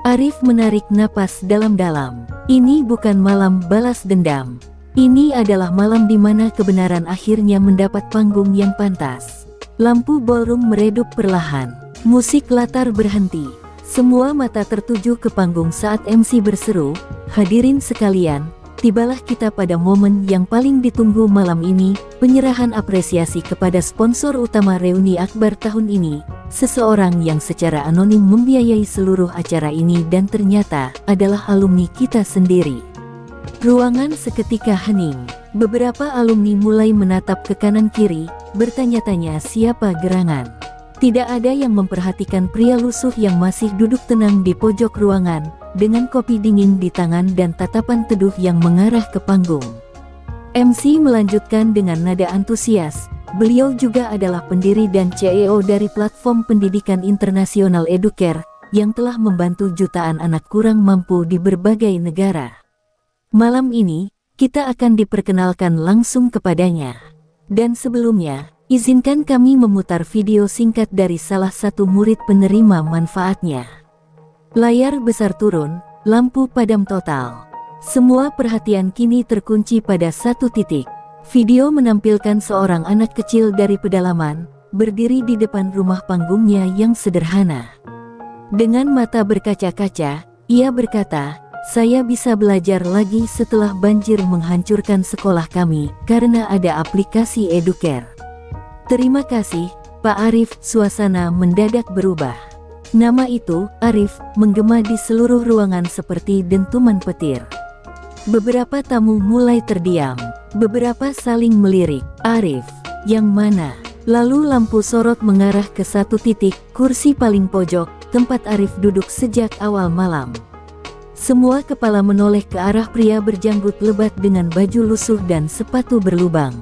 Arif menarik napas dalam-dalam. Ini bukan malam balas dendam. Ini adalah malam di mana kebenaran akhirnya mendapat panggung yang pantas. Lampu ballroom meredup perlahan. Musik latar berhenti. Semua mata tertuju ke panggung saat MC berseru, "Hadirin sekalian, tibalah kita pada momen yang paling ditunggu malam ini, penyerahan apresiasi kepada sponsor utama reuni akbar tahun ini, seseorang yang secara anonim membiayai seluruh acara ini dan ternyata adalah alumni kita sendiri. Ruangan seketika hening. Beberapa alumni mulai menatap ke kanan kiri, bertanya-tanya siapa gerangan. Tidak ada yang memperhatikan pria lusuh yang masih duduk tenang di pojok ruangan, dengan kopi dingin di tangan dan tatapan teduh yang mengarah ke panggung. MC melanjutkan dengan nada antusias, beliau juga adalah pendiri dan CEO dari platform pendidikan internasional Educare, yang telah membantu jutaan anak kurang mampu di berbagai negara. Malam ini, kita akan diperkenalkan langsung kepadanya. Dan sebelumnya, izinkan kami memutar video singkat dari salah satu murid penerima manfaatnya. Layar besar turun, lampu padam total. Semua perhatian kini terkunci pada satu titik. Video menampilkan seorang anak kecil dari pedalaman, berdiri di depan rumah panggungnya yang sederhana. Dengan mata berkaca-kaca, ia berkata, "Saya bisa belajar lagi setelah banjir menghancurkan sekolah kami, karena ada aplikasi Educare." "Terima kasih, Pak Arif." Suasana mendadak berubah. Nama itu, Arif, menggema di seluruh ruangan seperti dentuman petir. Beberapa tamu mulai terdiam. Beberapa saling melirik. "Arif, yang mana?" Lalu lampu sorot mengarah ke satu titik, kursi paling pojok, tempat Arif duduk sejak awal malam. Semua kepala menoleh ke arah pria berjanggut lebat dengan baju lusuh dan sepatu berlubang.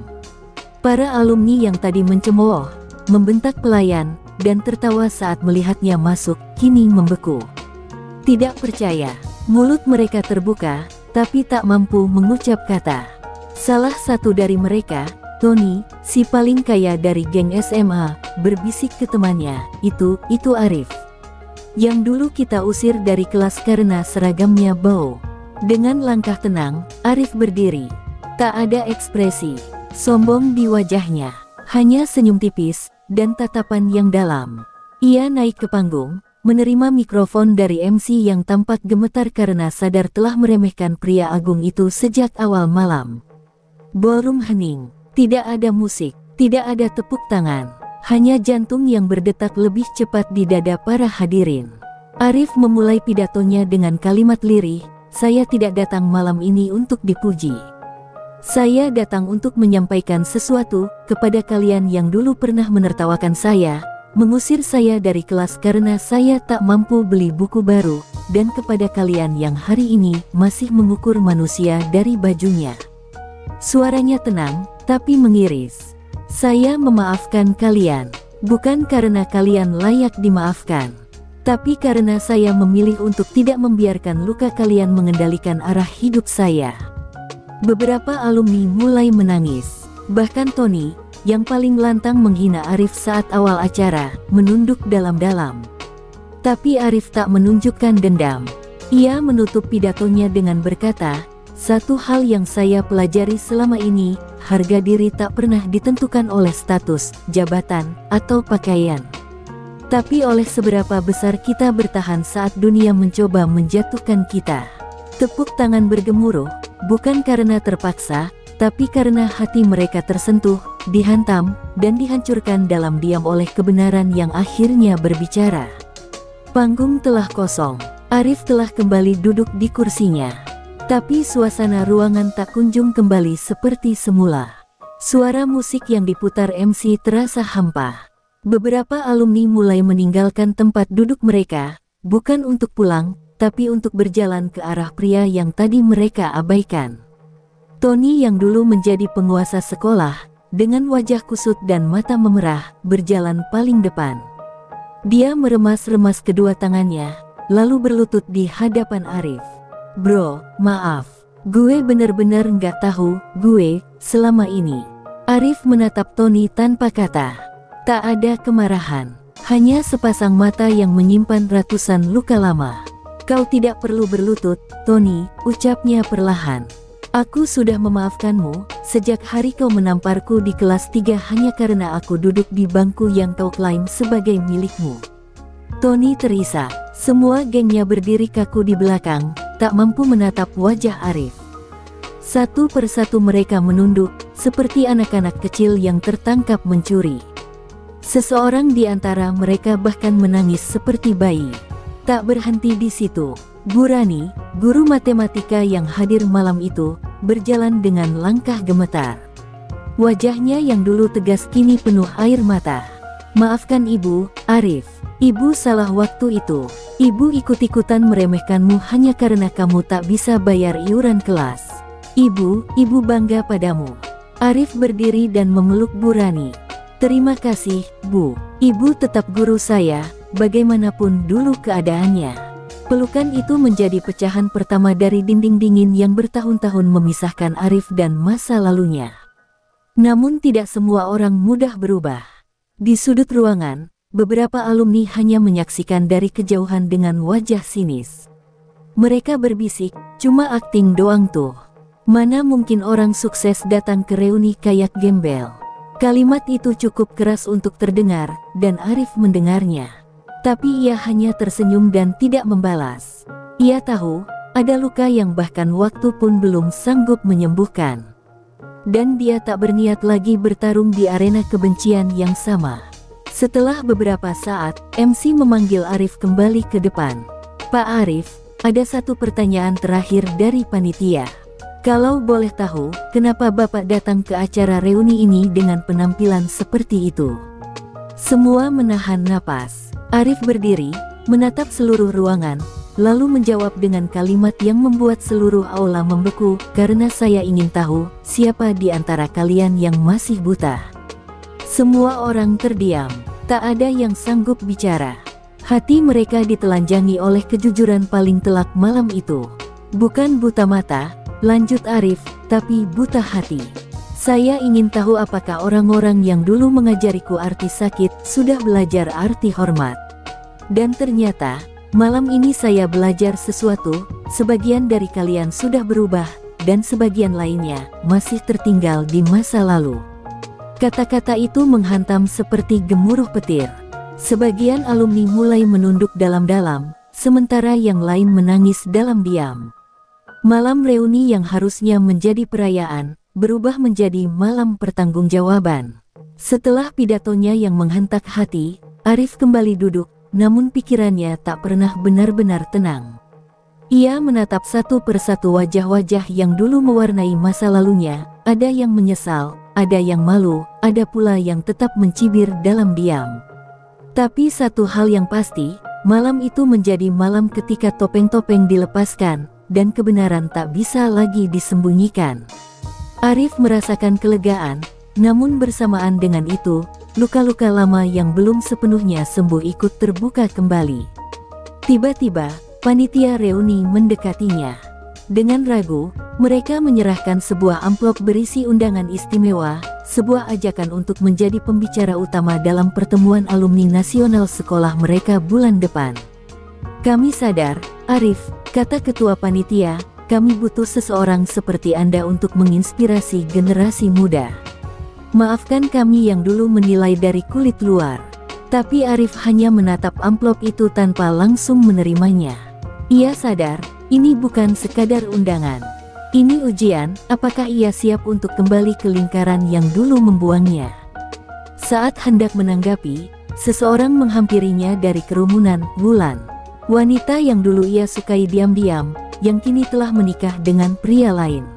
Para alumni yang tadi mencemooh, membentak pelayan, dan tertawa saat melihatnya masuk, kini membeku. Tidak percaya, mulut mereka terbuka, tapi tak mampu mengucap kata. Salah satu dari mereka, Tony, si paling kaya dari geng SMA, berbisik ke temannya, itu Arif. Yang dulu kita usir dari kelas karena seragamnya bau." Dengan langkah tenang, Arif berdiri. Tak ada ekspresi sombong di wajahnya, hanya senyum tipis, dan tatapan yang dalam. Ia naik ke panggung, menerima mikrofon dari MC yang tampak gemetar karena sadar telah meremehkan pria agung itu sejak awal malam. Ballroom hening, tidak ada musik, tidak ada tepuk tangan. Hanya jantung yang berdetak lebih cepat di dada para hadirin. Arif memulai pidatonya dengan kalimat lirih, "Saya tidak datang malam ini untuk dipuji. Saya datang untuk menyampaikan sesuatu kepada kalian yang dulu pernah menertawakan saya, mengusir saya dari kelas karena saya tak mampu beli buku baru, dan kepada kalian yang hari ini masih mengukur manusia dari bajunya." Suaranya tenang, tapi mengiris. "Saya memaafkan kalian, bukan karena kalian layak dimaafkan, tapi karena saya memilih untuk tidak membiarkan luka kalian mengendalikan arah hidup saya." Beberapa alumni mulai menangis. Bahkan Tony, yang paling lantang menghina Arif saat awal acara, menunduk dalam-dalam. Tapi Arif tak menunjukkan dendam. Ia menutup pidatonya dengan berkata, "Satu hal yang saya pelajari selama ini, harga diri tak pernah ditentukan oleh status, jabatan, atau pakaian. Tapi oleh seberapa besar kita bertahan saat dunia mencoba menjatuhkan kita." Tepuk tangan bergemuruh, bukan karena terpaksa, tapi karena hati mereka tersentuh, dihantam, dan dihancurkan dalam diam oleh kebenaran yang akhirnya berbicara. Panggung telah kosong. Arif telah kembali duduk di kursinya. Tapi suasana ruangan tak kunjung kembali seperti semula. Suara musik yang diputar MC terasa hampa. Beberapa alumni mulai meninggalkan tempat duduk mereka, bukan untuk pulang, tapi untuk berjalan ke arah pria yang tadi mereka abaikan. Tony yang dulu menjadi penguasa sekolah, dengan wajah kusut dan mata memerah, berjalan paling depan. Dia meremas-remas kedua tangannya, lalu berlutut di hadapan Arif. "Bro, maaf. Gue bener-bener nggak tahu, gue, selama ini." Arif menatap Tony tanpa kata. Tak ada kemarahan, hanya sepasang mata yang menyimpan ratusan luka lama. "Kau tidak perlu berlutut, Tony," ucapnya perlahan. "Aku sudah memaafkanmu, sejak hari kau menamparku di kelas 3 hanya karena aku duduk di bangku yang kau klaim sebagai milikmu." Tony terisak, semua gengnya berdiri kaku di belakang, tak mampu menatap wajah Arif. Satu persatu mereka menunduk, seperti anak-anak kecil yang tertangkap mencuri. Seseorang di antara mereka bahkan menangis seperti bayi. Tak berhenti di situ, Bu Rani, guru matematika yang hadir malam itu, berjalan dengan langkah gemetar. Wajahnya yang dulu tegas kini penuh air mata. "Maafkan Ibu, Arif. Ibu salah waktu itu. Ibu ikut-ikutan meremehkanmu hanya karena kamu tak bisa bayar iuran kelas. Ibu bangga padamu." Arif berdiri dan memeluk Bu Rani. "Terima kasih, Bu. Ibu tetap guru saya, bagaimanapun dulu keadaannya." Pelukan itu menjadi pecahan pertama dari dinding dingin yang bertahun-tahun memisahkan Arif dan masa lalunya. Namun tidak semua orang mudah berubah. Di sudut ruangan, beberapa alumni hanya menyaksikan dari kejauhan dengan wajah sinis. Mereka berbisik, "Cuma akting doang tuh. Mana mungkin orang sukses datang ke reuni kayak gembel." Kalimat itu cukup keras untuk terdengar, dan Arif mendengarnya. Tapi ia hanya tersenyum dan tidak membalas. Ia tahu, ada luka yang bahkan waktu pun belum sanggup menyembuhkan. Dan dia tak berniat lagi bertarung di arena kebencian yang sama. Setelah beberapa saat, MC memanggil Arif kembali ke depan. "Pak Arif, ada satu pertanyaan terakhir dari panitia. Kalau boleh tahu, kenapa Bapak datang ke acara reuni ini dengan penampilan seperti itu?" Semua menahan napas. Arif berdiri, menatap seluruh ruangan, lalu menjawab dengan kalimat yang membuat seluruh aula membeku, "Karena saya ingin tahu, siapa di antara kalian yang masih buta." Semua orang terdiam, tak ada yang sanggup bicara. Hati mereka ditelanjangi oleh kejujuran paling telak malam itu. "Bukan buta mata," lanjut Arif, "tapi buta hati. Saya ingin tahu apakah orang-orang yang dulu mengajariku arti sakit, sudah belajar arti hormat. Dan ternyata, malam ini saya belajar sesuatu, sebagian dari kalian sudah berubah, dan sebagian lainnya masih tertinggal di masa lalu." Kata-kata itu menghantam seperti gemuruh petir. Sebagian alumni mulai menunduk dalam-dalam, sementara yang lain menangis dalam diam. Malam reuni yang harusnya menjadi perayaan, berubah menjadi malam pertanggungjawaban. Setelah pidatonya yang menghentak hati, Arif kembali duduk, namun pikirannya tak pernah benar-benar tenang. Ia menatap satu persatu wajah-wajah yang dulu mewarnai masa lalunya, ada yang menyesal, ada yang malu, ada pula yang tetap mencibir dalam diam. Tapi satu hal yang pasti, malam itu menjadi malam ketika topeng-topeng dilepaskan, dan kebenaran tak bisa lagi disembunyikan. Arif merasakan kelegaan, namun bersamaan dengan itu, luka-luka lama yang belum sepenuhnya sembuh ikut terbuka kembali. Tiba-tiba, panitia reuni mendekatinya. Dengan ragu, mereka menyerahkan sebuah amplop berisi undangan istimewa, sebuah ajakan untuk menjadi pembicara utama dalam pertemuan alumni nasional sekolah mereka bulan depan. "Kami sadar, Arif," kata ketua panitia, "kami butuh seseorang seperti Anda untuk menginspirasi generasi muda. Maafkan kami yang dulu menilai dari kulit luar." Tapi Arif hanya menatap amplop itu tanpa langsung menerimanya. Ia sadar, ini bukan sekadar undangan. Ini ujian, apakah ia siap untuk kembali ke lingkaran yang dulu membuangnya. Saat hendak menanggapi, seseorang menghampirinya dari kerumunan. Wulan, wanita yang dulu ia sukai diam-diam, yang kini telah menikah dengan pria lain.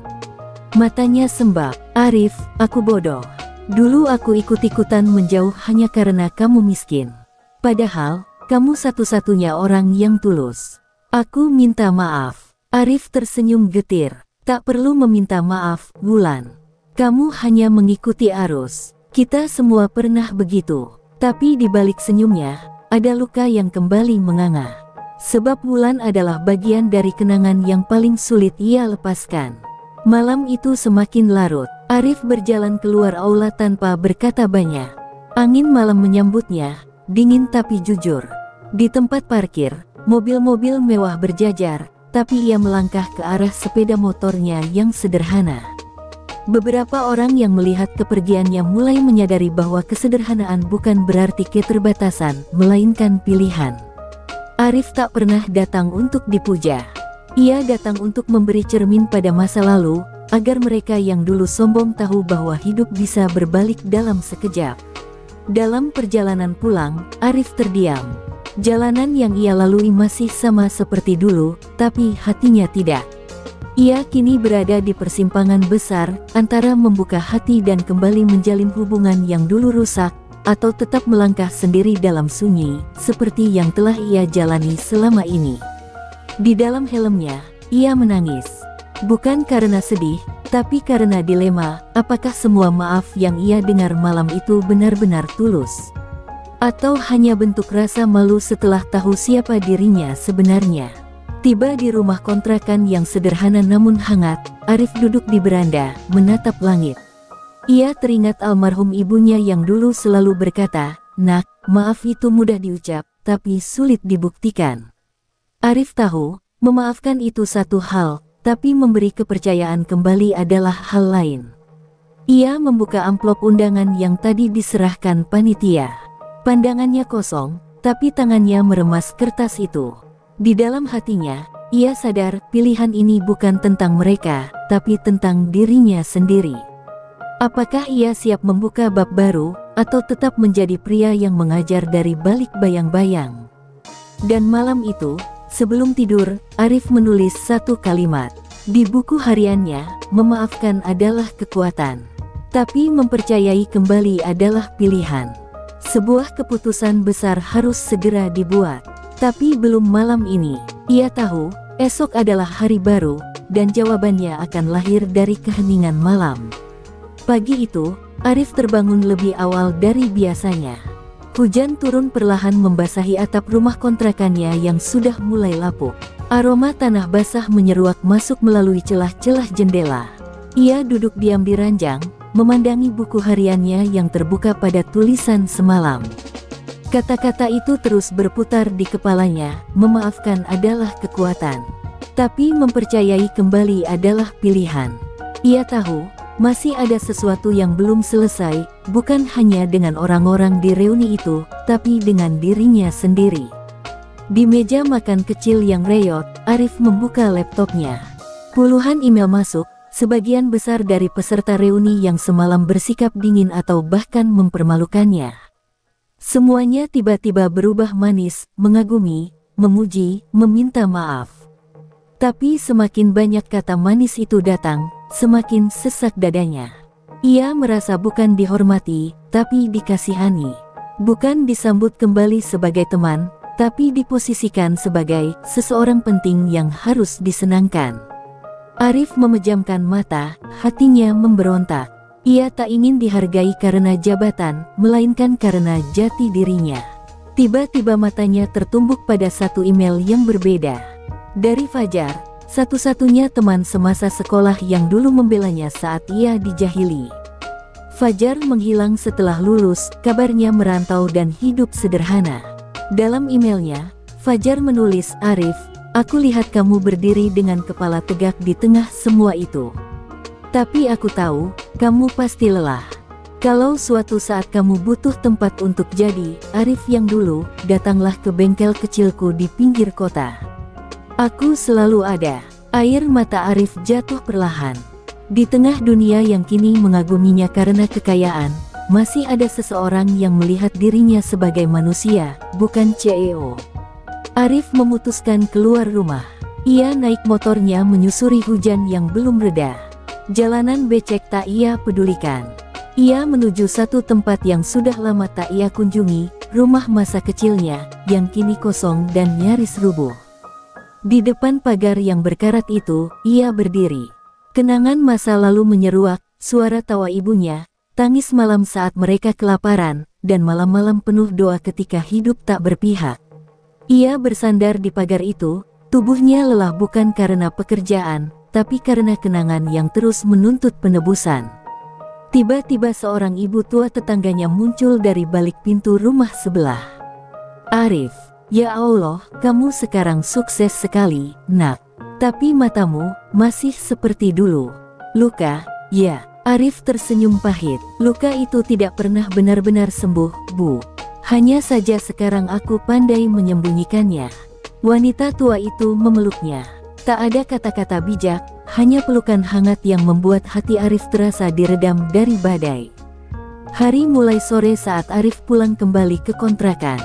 Matanya sembab. "Arif, aku bodoh. Dulu aku ikut-ikutan menjauh hanya karena kamu miskin. Padahal, kamu satu-satunya orang yang tulus. Aku minta maaf." Arif tersenyum getir. "Tak perlu meminta maaf, Wulan. Kamu hanya mengikuti arus. Kita semua pernah begitu." Tapi di balik senyumnya, ada luka yang kembali menganga. Sebab Wulan adalah bagian dari kenangan yang paling sulit ia lepaskan. Malam itu semakin larut. Arif berjalan keluar aula tanpa berkata banyak. Angin malam menyambutnya, dingin tapi jujur. Di tempat parkir, mobil-mobil mewah berjajar, tapi ia melangkah ke arah sepeda motornya yang sederhana. Beberapa orang yang melihat kepergiannya mulai menyadari bahwa kesederhanaan bukan berarti keterbatasan, melainkan pilihan. Arif tak pernah datang untuk dipuja. Ia datang untuk memberi cermin pada masa lalu, agar mereka yang dulu sombong tahu bahwa hidup bisa berbalik dalam sekejap. Dalam perjalanan pulang, Arif terdiam. Jalanan yang ia lalui masih sama seperti dulu, tapi hatinya tidak. Ia kini berada di persimpangan besar, antara membuka hati dan kembali menjalin hubungan yang dulu rusak, atau tetap melangkah sendiri dalam sunyi, seperti yang telah ia jalani selama ini. Di dalam helmnya, ia menangis. Bukan karena sedih, tapi karena dilema, apakah semua maaf yang ia dengar malam itu benar-benar tulus? Atau hanya bentuk rasa malu setelah tahu siapa dirinya sebenarnya? Tiba di rumah kontrakan yang sederhana namun hangat, Arif duduk di beranda, menatap langit. Ia teringat almarhum ibunya yang dulu selalu berkata, "Nak, maaf itu mudah diucap, tapi sulit dibuktikan." Arif tahu, memaafkan itu satu hal, tapi memberi kepercayaan kembali adalah hal lain. Ia membuka amplop undangan yang tadi diserahkan panitia. Pandangannya kosong, tapi tangannya meremas kertas itu. Di dalam hatinya, ia sadar pilihan ini bukan tentang mereka, tapi tentang dirinya sendiri. Apakah ia siap membuka bab baru, atau tetap menjadi pria yang mengajar dari balik bayang-bayang? Dan malam itu, sebelum tidur, Arif menulis satu kalimat. Di buku hariannya, memaafkan adalah kekuatan. Tapi mempercayai kembali adalah pilihan. Sebuah keputusan besar harus segera dibuat. Tapi belum malam ini. Ia tahu, esok adalah hari baru, dan jawabannya akan lahir dari keheningan malam. Pagi itu, Arif terbangun lebih awal dari biasanya. Hujan turun perlahan membasahi atap rumah kontrakannya yang sudah mulai lapuk. Aroma tanah basah menyeruak masuk melalui celah-celah jendela. Ia duduk diam di ranjang, memandangi buku hariannya yang terbuka pada tulisan semalam. Kata-kata itu terus berputar di kepalanya, memaafkan adalah kekuatan. Tapi mempercayai kembali adalah pilihan. Ia tahu, masih ada sesuatu yang belum selesai, bukan hanya dengan orang-orang di reuni itu, tapi dengan dirinya sendiri. Di meja makan kecil yang reot, Arif membuka laptopnya. Puluhan email masuk, sebagian besar dari peserta reuni yang semalam bersikap dingin atau bahkan mempermalukannya. Semuanya tiba-tiba berubah manis, mengagumi, memuji, meminta maaf. Tapi semakin banyak kata manis itu datang, semakin sesak dadanya. Ia merasa bukan dihormati, tapi dikasihani. Bukan disambut kembali sebagai teman, tapi diposisikan sebagai seseorang penting yang harus disenangkan. Arif memejamkan mata, hatinya memberontak. Ia tak ingin dihargai karena jabatan, melainkan karena jati dirinya. Tiba-tiba matanya tertumbuk pada satu email yang berbeda. Dari Fajar, satu-satunya teman semasa sekolah yang dulu membelanya saat ia dijahili. Fajar menghilang setelah lulus, kabarnya merantau dan hidup sederhana. Dalam emailnya, Fajar menulis, "Arif, aku lihat kamu berdiri dengan kepala tegak di tengah semua itu. Tapi aku tahu, kamu pasti lelah. Kalau suatu saat kamu butuh tempat untuk jadi Arif yang dulu, datanglah ke bengkel kecilku di pinggir kota. Aku selalu ada." Air mata Arif jatuh perlahan. Di tengah dunia yang kini mengaguminya karena kekayaan, masih ada seseorang yang melihat dirinya sebagai manusia, bukan CEO. Arif memutuskan keluar rumah. Ia naik motornya menyusuri hujan yang belum reda. Jalanan becek tak ia pedulikan. Ia menuju satu tempat yang sudah lama tak ia kunjungi, rumah masa kecilnya, yang kini kosong dan nyaris rubuh. Di depan pagar yang berkarat itu, ia berdiri. Kenangan masa lalu menyeruak, suara tawa ibunya, tangis malam saat mereka kelaparan, dan malam-malam penuh doa ketika hidup tak berpihak. Ia bersandar di pagar itu, tubuhnya lelah bukan karena pekerjaan, tapi karena kenangan yang terus menuntut penebusan. Tiba-tiba seorang ibu tua tetangganya muncul dari balik pintu rumah sebelah. "Arif, ya Allah, kamu sekarang sukses sekali, Nak. Tapi matamu masih seperti dulu. Luka, ya." Arif tersenyum pahit. "Luka itu tidak pernah benar-benar sembuh, Bu. Hanya saja sekarang aku pandai menyembunyikannya." Wanita tua itu memeluknya. Tak ada kata-kata bijak, hanya pelukan hangat yang membuat hati Arif terasa diredam dari badai. Hari mulai sore saat Arif pulang kembali ke kontrakan.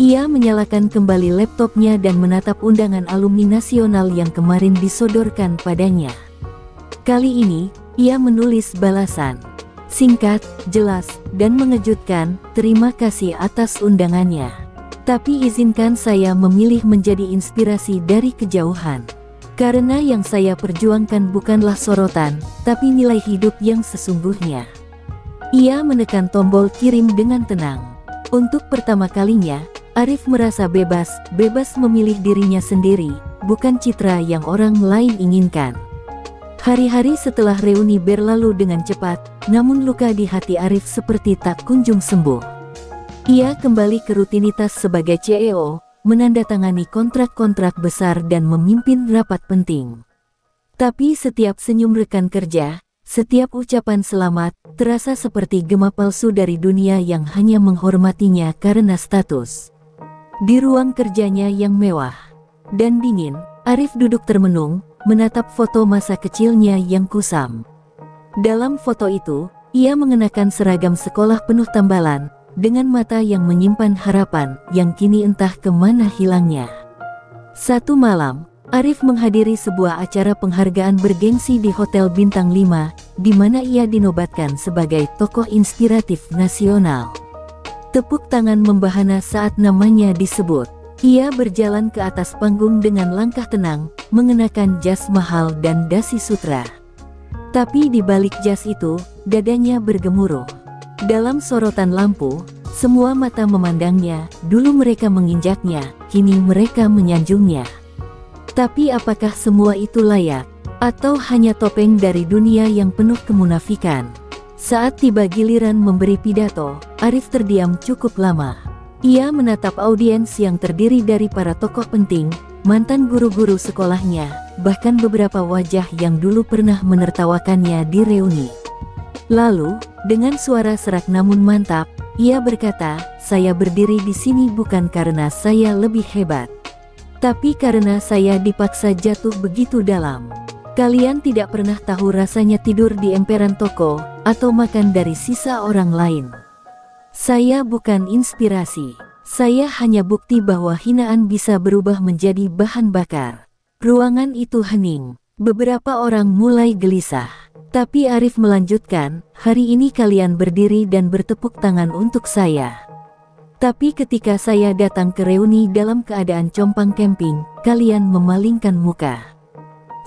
Ia menyalakan kembali laptopnya dan menatap undangan alumni nasional yang kemarin disodorkan padanya. Kali ini, ia menulis balasan. Singkat, jelas, dan mengejutkan, terima kasih atas undangannya. Tapi izinkan saya memilih menjadi inspirasi dari kejauhan. Karena yang saya perjuangkan bukanlah sorotan, tapi nilai hidup yang sesungguhnya. Ia menekan tombol kirim dengan tenang. Untuk pertama kalinya, Arif merasa bebas memilih dirinya sendiri, bukan citra yang orang lain inginkan. Hari-hari setelah reuni berlalu dengan cepat, namun luka di hati Arif seperti tak kunjung sembuh. Ia kembali ke rutinitas sebagai CEO, menandatangani kontrak-kontrak besar dan memimpin rapat penting. Tapi setiap senyum rekan kerja, setiap ucapan selamat, terasa seperti gema palsu dari dunia yang hanya menghormatinya karena status. Di ruang kerjanya yang mewah dan dingin, Arif duduk termenung, menatap foto masa kecilnya yang kusam. Dalam foto itu, ia mengenakan seragam sekolah penuh tambalan, dengan mata yang menyimpan harapan, yang kini entah kemana hilangnya. Satu malam, Arif menghadiri sebuah acara penghargaan bergengsi di Hotel Bintang 5, di mana ia dinobatkan sebagai tokoh inspiratif nasional. Tepuk tangan membahana saat namanya disebut. Ia berjalan ke atas panggung dengan langkah tenang, mengenakan jas mahal dan dasi sutra. Tapi di balik jas itu, dadanya bergemuruh. Dalam sorotan lampu, semua mata memandangnya, dulu mereka menginjaknya, kini mereka menyanjungnya. Tapi apakah semua itu layak? Atau hanya topeng dari dunia yang penuh kemunafikan? Saat tiba giliran memberi pidato, Arif terdiam cukup lama. Ia menatap audiens yang terdiri dari para tokoh penting, mantan guru-guru sekolahnya, bahkan beberapa wajah yang dulu pernah menertawakannya di reuni. Lalu, dengan suara serak namun mantap, ia berkata, "Saya berdiri di sini bukan karena saya lebih hebat, tapi karena saya dipaksa jatuh begitu dalam. Kalian tidak pernah tahu rasanya tidur di emperan toko, atau makan dari sisa orang lain. Saya bukan inspirasi. Saya hanya bukti bahwa hinaan bisa berubah menjadi bahan bakar." Ruangan itu hening. Beberapa orang mulai gelisah. Tapi Arif melanjutkan, "Hari ini kalian berdiri dan bertepuk tangan untuk saya. Tapi ketika saya datang ke reuni dalam keadaan compang camping, kalian memalingkan muka.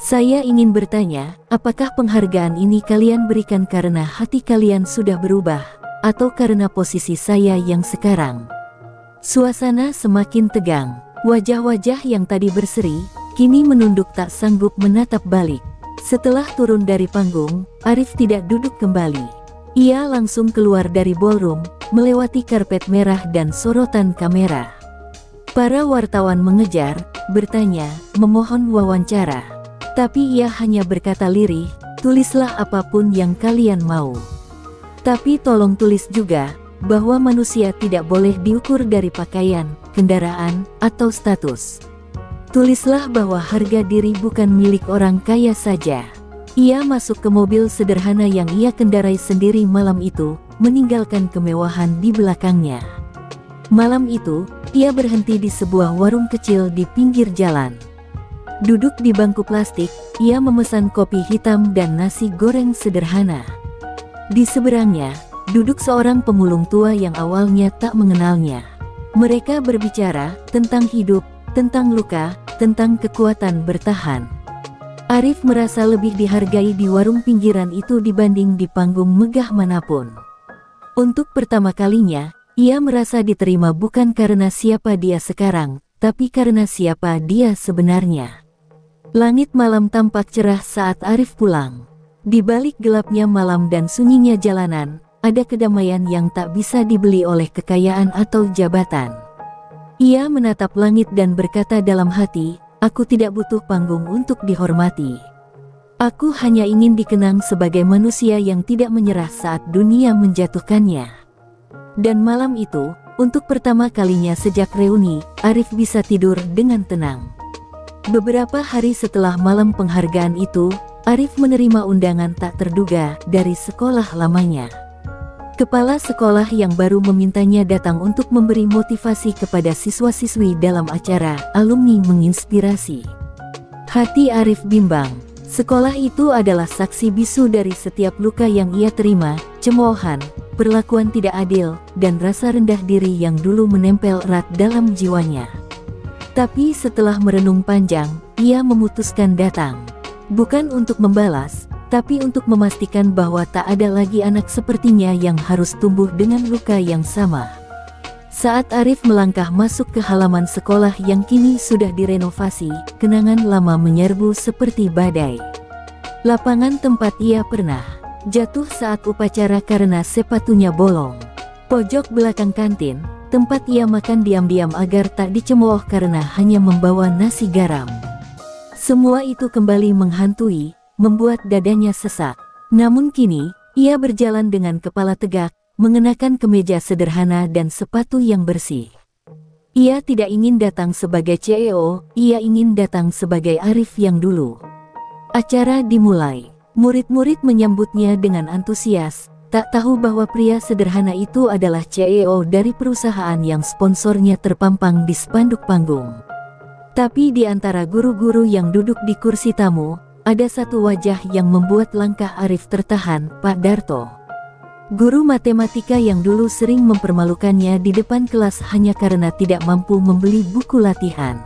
Saya ingin bertanya, apakah penghargaan ini kalian berikan karena hati kalian sudah berubah, atau karena posisi saya yang sekarang?" Suasana semakin tegang. Wajah-wajah yang tadi berseri, kini menunduk tak sanggup menatap balik. Setelah turun dari panggung, Arif tidak duduk kembali. Ia langsung keluar dari ballroom, melewati karpet merah dan sorotan kamera. Para wartawan mengejar, bertanya, memohon wawancara. Tapi ia hanya berkata lirih, "Tulislah apapun yang kalian mau. Tapi tolong tulis juga, bahwa manusia tidak boleh diukur dari pakaian, kendaraan, atau status. Tulislah bahwa harga diri bukan milik orang kaya saja." Ia masuk ke mobil sederhana yang ia kendarai sendiri malam itu, meninggalkan kemewahan di belakangnya. Malam itu, ia berhenti di sebuah warung kecil di pinggir jalan. Duduk di bangku plastik, ia memesan kopi hitam dan nasi goreng sederhana. Di seberangnya, duduk seorang pemulung tua yang awalnya tak mengenalnya. Mereka berbicara tentang hidup, tentang luka, tentang kekuatan bertahan. Arif merasa lebih dihargai di warung pinggiran itu dibanding di panggung megah manapun. Untuk pertama kalinya, ia merasa diterima bukan karena siapa dia sekarang, tapi karena siapa dia sebenarnya. Langit malam tampak cerah saat Arif pulang. Di balik gelapnya malam dan sunyinya jalanan, ada kedamaian yang tak bisa dibeli oleh kekayaan atau jabatan. Ia menatap langit dan berkata dalam hati, "Aku tidak butuh panggung untuk dihormati. Aku hanya ingin dikenang sebagai manusia yang tidak menyerah saat dunia menjatuhkannya." Dan malam itu, untuk pertama kalinya sejak reuni, Arif bisa tidur dengan tenang. Beberapa hari setelah malam penghargaan itu, Arif menerima undangan tak terduga dari sekolah lamanya. Kepala sekolah yang baru memintanya datang untuk memberi motivasi kepada siswa-siswi dalam acara alumni menginspirasi. Hati Arif bimbang. Sekolah itu adalah saksi bisu dari setiap luka yang ia terima, cemoohan, perlakuan tidak adil, dan rasa rendah diri yang dulu menempel erat dalam jiwanya. Tapi setelah merenung panjang, ia memutuskan datang. Bukan untuk membalas, tapi untuk memastikan bahwa tak ada lagi anak sepertinya yang harus tumbuh dengan luka yang sama. Saat Arif melangkah masuk ke halaman sekolah yang kini sudah direnovasi, kenangan lama menyerbu seperti badai. Lapangan tempat ia pernah jatuh saat upacara karena sepatunya bolong. Pojok belakang kantin, tempat ia makan diam-diam agar tak dicemooh karena hanya membawa nasi garam. Semua itu kembali menghantui, membuat dadanya sesak. Namun kini, ia berjalan dengan kepala tegak, mengenakan kemeja sederhana dan sepatu yang bersih. Ia tidak ingin datang sebagai CEO, ia ingin datang sebagai Arif yang dulu. Acara dimulai. Murid-murid menyambutnya dengan antusias, tak tahu bahwa pria sederhana itu adalah CEO dari perusahaan yang sponsornya terpampang di spanduk panggung. Tapi di antara guru-guru yang duduk di kursi tamu, ada satu wajah yang membuat langkah Arif tertahan, Pak Darto. Guru matematika yang dulu sering mempermalukannya di depan kelas hanya karena tidak mampu membeli buku latihan.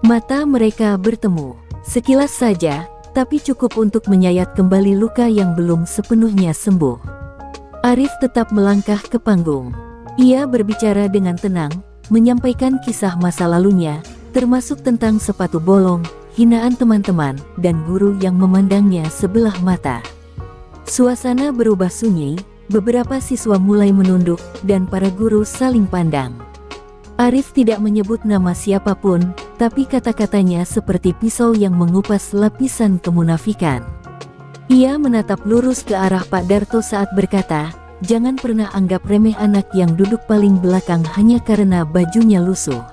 Mata mereka bertemu, sekilas saja, tapi cukup untuk menyayat kembali luka yang belum sepenuhnya sembuh. Arif tetap melangkah ke panggung. Ia berbicara dengan tenang, menyampaikan kisah masa lalunya, termasuk tentang sepatu bolong, hinaan teman-teman, dan guru yang memandangnya sebelah mata. Suasana berubah sunyi, beberapa siswa mulai menunduk, dan para guru saling pandang. Arif tidak menyebut nama siapapun, tapi kata-katanya seperti pisau yang mengupas lapisan kemunafikan. Ia menatap lurus ke arah Pak Darto saat berkata, "Jangan pernah anggap remeh anak yang duduk paling belakang hanya karena bajunya lusuh.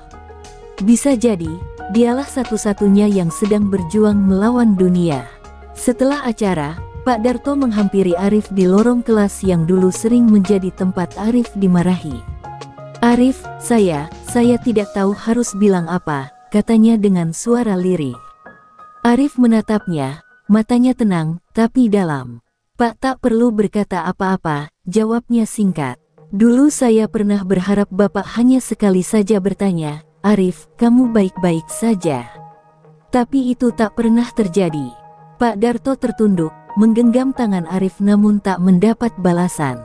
Bisa jadi, dialah satu-satunya yang sedang berjuang melawan dunia." Setelah acara, Pak Darto menghampiri Arif di lorong kelas yang dulu sering menjadi tempat Arif dimarahi. "Arif, saya tidak tahu harus bilang apa," katanya dengan suara lirih. Arif menatapnya, matanya tenang, tapi dalam. "Pak, tak perlu berkata apa-apa," jawabnya singkat. "Dulu saya pernah berharap Bapak hanya sekali saja bertanya, 'Arif, kamu baik-baik saja?' Tapi itu tak pernah terjadi." Pak Darto tertunduk, menggenggam tangan Arif namun tak mendapat balasan.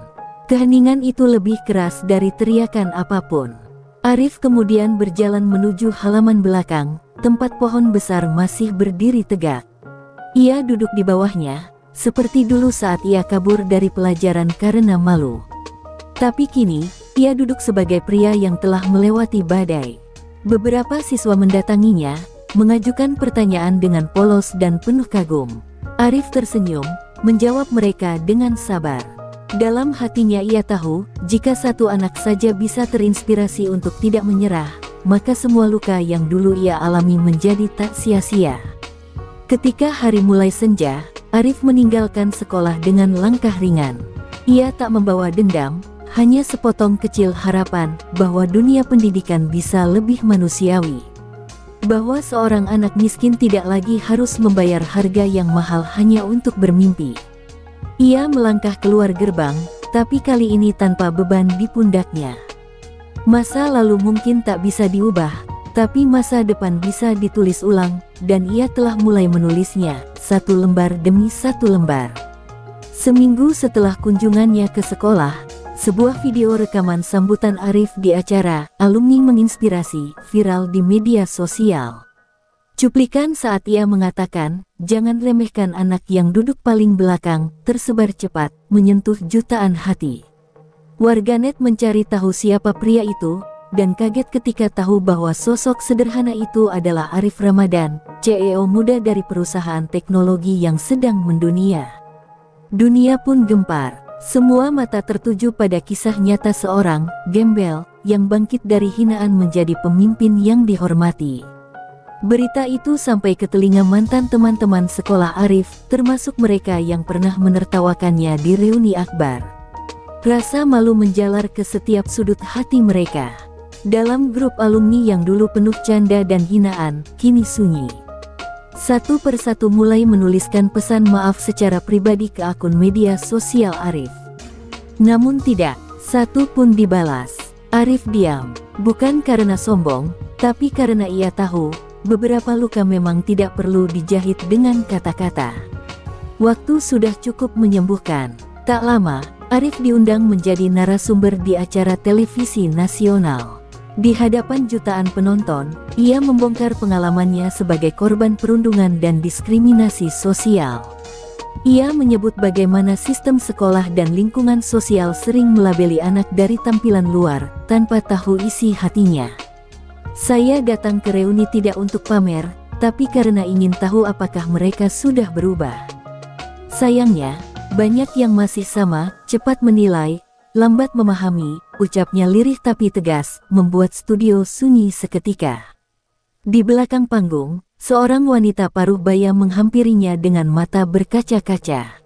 Keheningan itu lebih keras dari teriakan apapun. Arif kemudian berjalan menuju halaman belakang, tempat pohon besar masih berdiri tegak. Ia duduk di bawahnya, seperti dulu saat ia kabur dari pelajaran karena malu. Tapi kini, ia duduk sebagai pria yang telah melewati badai. Beberapa siswa mendatanginya, mengajukan pertanyaan dengan polos dan penuh kagum. Arif tersenyum, menjawab mereka dengan sabar. Dalam hatinya ia tahu, jika satu anak saja bisa terinspirasi untuk tidak menyerah, maka semua luka yang dulu ia alami menjadi tak sia-sia. Ketika hari mulai senja, Arif meninggalkan sekolah dengan langkah ringan. Ia tak membawa dendam, hanya sepotong kecil harapan bahwa dunia pendidikan bisa lebih manusiawi. Bahwa seorang anak miskin tidak lagi harus membayar harga yang mahal hanya untuk bermimpi. Ia melangkah keluar gerbang, tapi kali ini tanpa beban di pundaknya. Masa lalu mungkin tak bisa diubah, tapi masa depan bisa ditulis ulang, dan ia telah mulai menulisnya, satu lembar demi satu lembar. Seminggu setelah kunjungannya ke sekolah, sebuah video rekaman sambutan Arif di acara alumni menginspirasi viral di media sosial. Cuplikan saat ia mengatakan, "Jangan remehkan anak yang duduk paling belakang," tersebar cepat, menyentuh jutaan hati. Warganet mencari tahu siapa pria itu, dan kaget ketika tahu bahwa sosok sederhana itu adalah Arif Ramadan, CEO muda dari perusahaan teknologi yang sedang mendunia. Dunia pun gempar. Semua mata tertuju pada kisah nyata seorang gembel yang bangkit dari hinaan menjadi pemimpin yang dihormati. Berita itu sampai ke telinga mantan teman-teman sekolah Arif, termasuk mereka yang pernah menertawakannya di reuni akbar. Rasa malu menjalar ke setiap sudut hati mereka. Dalam grup alumni yang dulu penuh canda dan hinaan, kini sunyi. Satu persatu mulai menuliskan pesan maaf secara pribadi ke akun media sosial Arif. Namun tidak satu pun dibalas. Arif diam, bukan karena sombong, tapi karena ia tahu, beberapa luka memang tidak perlu dijahit dengan kata-kata. Waktu sudah cukup menyembuhkan. Tak lama, Arif diundang menjadi narasumber di acara televisi nasional. Di hadapan jutaan penonton, ia membongkar pengalamannya sebagai korban perundungan dan diskriminasi sosial. Ia menyebut bagaimana sistem sekolah dan lingkungan sosial sering melabeli anak dari tampilan luar, tanpa tahu isi hatinya. Saya datang ke reuni tidak untuk pamer, tapi karena ingin tahu apakah mereka sudah berubah. Sayangnya, banyak yang masih sama, cepat menilai, lambat memahami, ucapnya lirih tapi tegas, membuat studio sunyi seketika. Di belakang panggung, seorang wanita paruh baya menghampirinya dengan mata berkaca-kaca.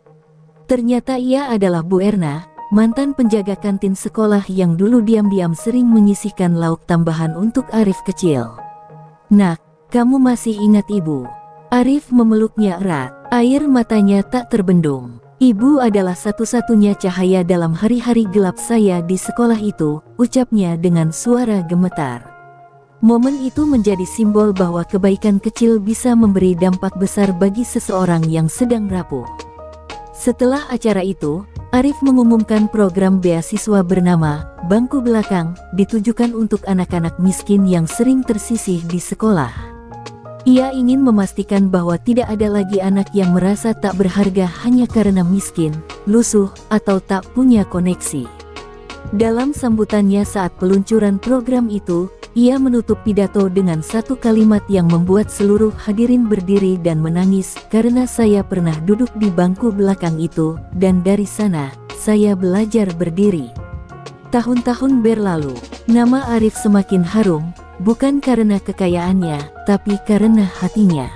Ternyata ia adalah Bu Erna, mantan penjaga kantin sekolah yang dulu diam-diam sering menyisihkan lauk tambahan untuk Arif kecil. "Nak, kamu masih ingat ibu?" Arif memeluknya erat, air matanya tak terbendung. "Ibu adalah satu-satunya cahaya dalam hari-hari gelap saya di sekolah itu," ucapnya dengan suara gemetar. Momen itu menjadi simbol bahwa kebaikan kecil bisa memberi dampak besar bagi seseorang yang sedang rapuh. Setelah acara itu, Arif mengumumkan program beasiswa bernama Bangku Belakang, ditujukan untuk anak-anak miskin yang sering tersisih di sekolah. Ia ingin memastikan bahwa tidak ada lagi anak yang merasa tak berharga hanya karena miskin, lusuh, atau tak punya koneksi. Dalam sambutannya saat peluncuran program itu, ia menutup pidato dengan satu kalimat yang membuat seluruh hadirin berdiri dan menangis, "Karena saya pernah duduk di bangku belakang itu, dan dari sana, saya belajar berdiri." Tahun-tahun berlalu, nama Arif semakin harum, bukan karena kekayaannya, tapi karena hatinya.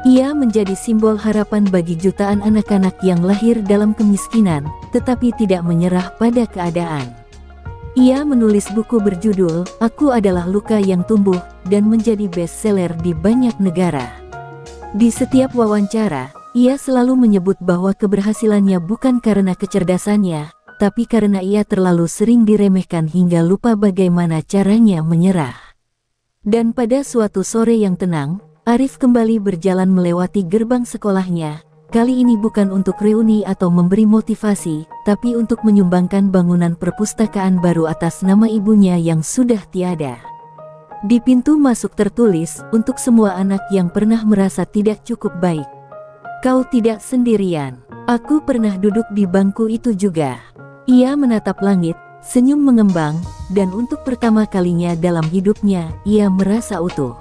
Ia menjadi simbol harapan bagi jutaan anak-anak yang lahir dalam kemiskinan, tetapi tidak menyerah pada keadaan. Ia menulis buku berjudul Aku Adalah Luka Yang Tumbuh, dan menjadi bestseller di banyak negara. Di setiap wawancara, ia selalu menyebut bahwa keberhasilannya bukan karena kecerdasannya, tapi karena ia terlalu sering diremehkan hingga lupa bagaimana caranya menyerah. Dan pada suatu sore yang tenang, Arif kembali berjalan melewati gerbang sekolahnya, kali ini bukan untuk reuni atau memberi motivasi, tapi untuk menyumbangkan bangunan perpustakaan baru atas nama ibunya yang sudah tiada. Di pintu masuk tertulis, "Untuk semua anak yang pernah merasa tidak cukup baik. Kau tidak sendirian. Aku pernah duduk di bangku itu juga." Ia menatap langit, senyum mengembang, dan untuk pertama kalinya dalam hidupnya, ia merasa utuh.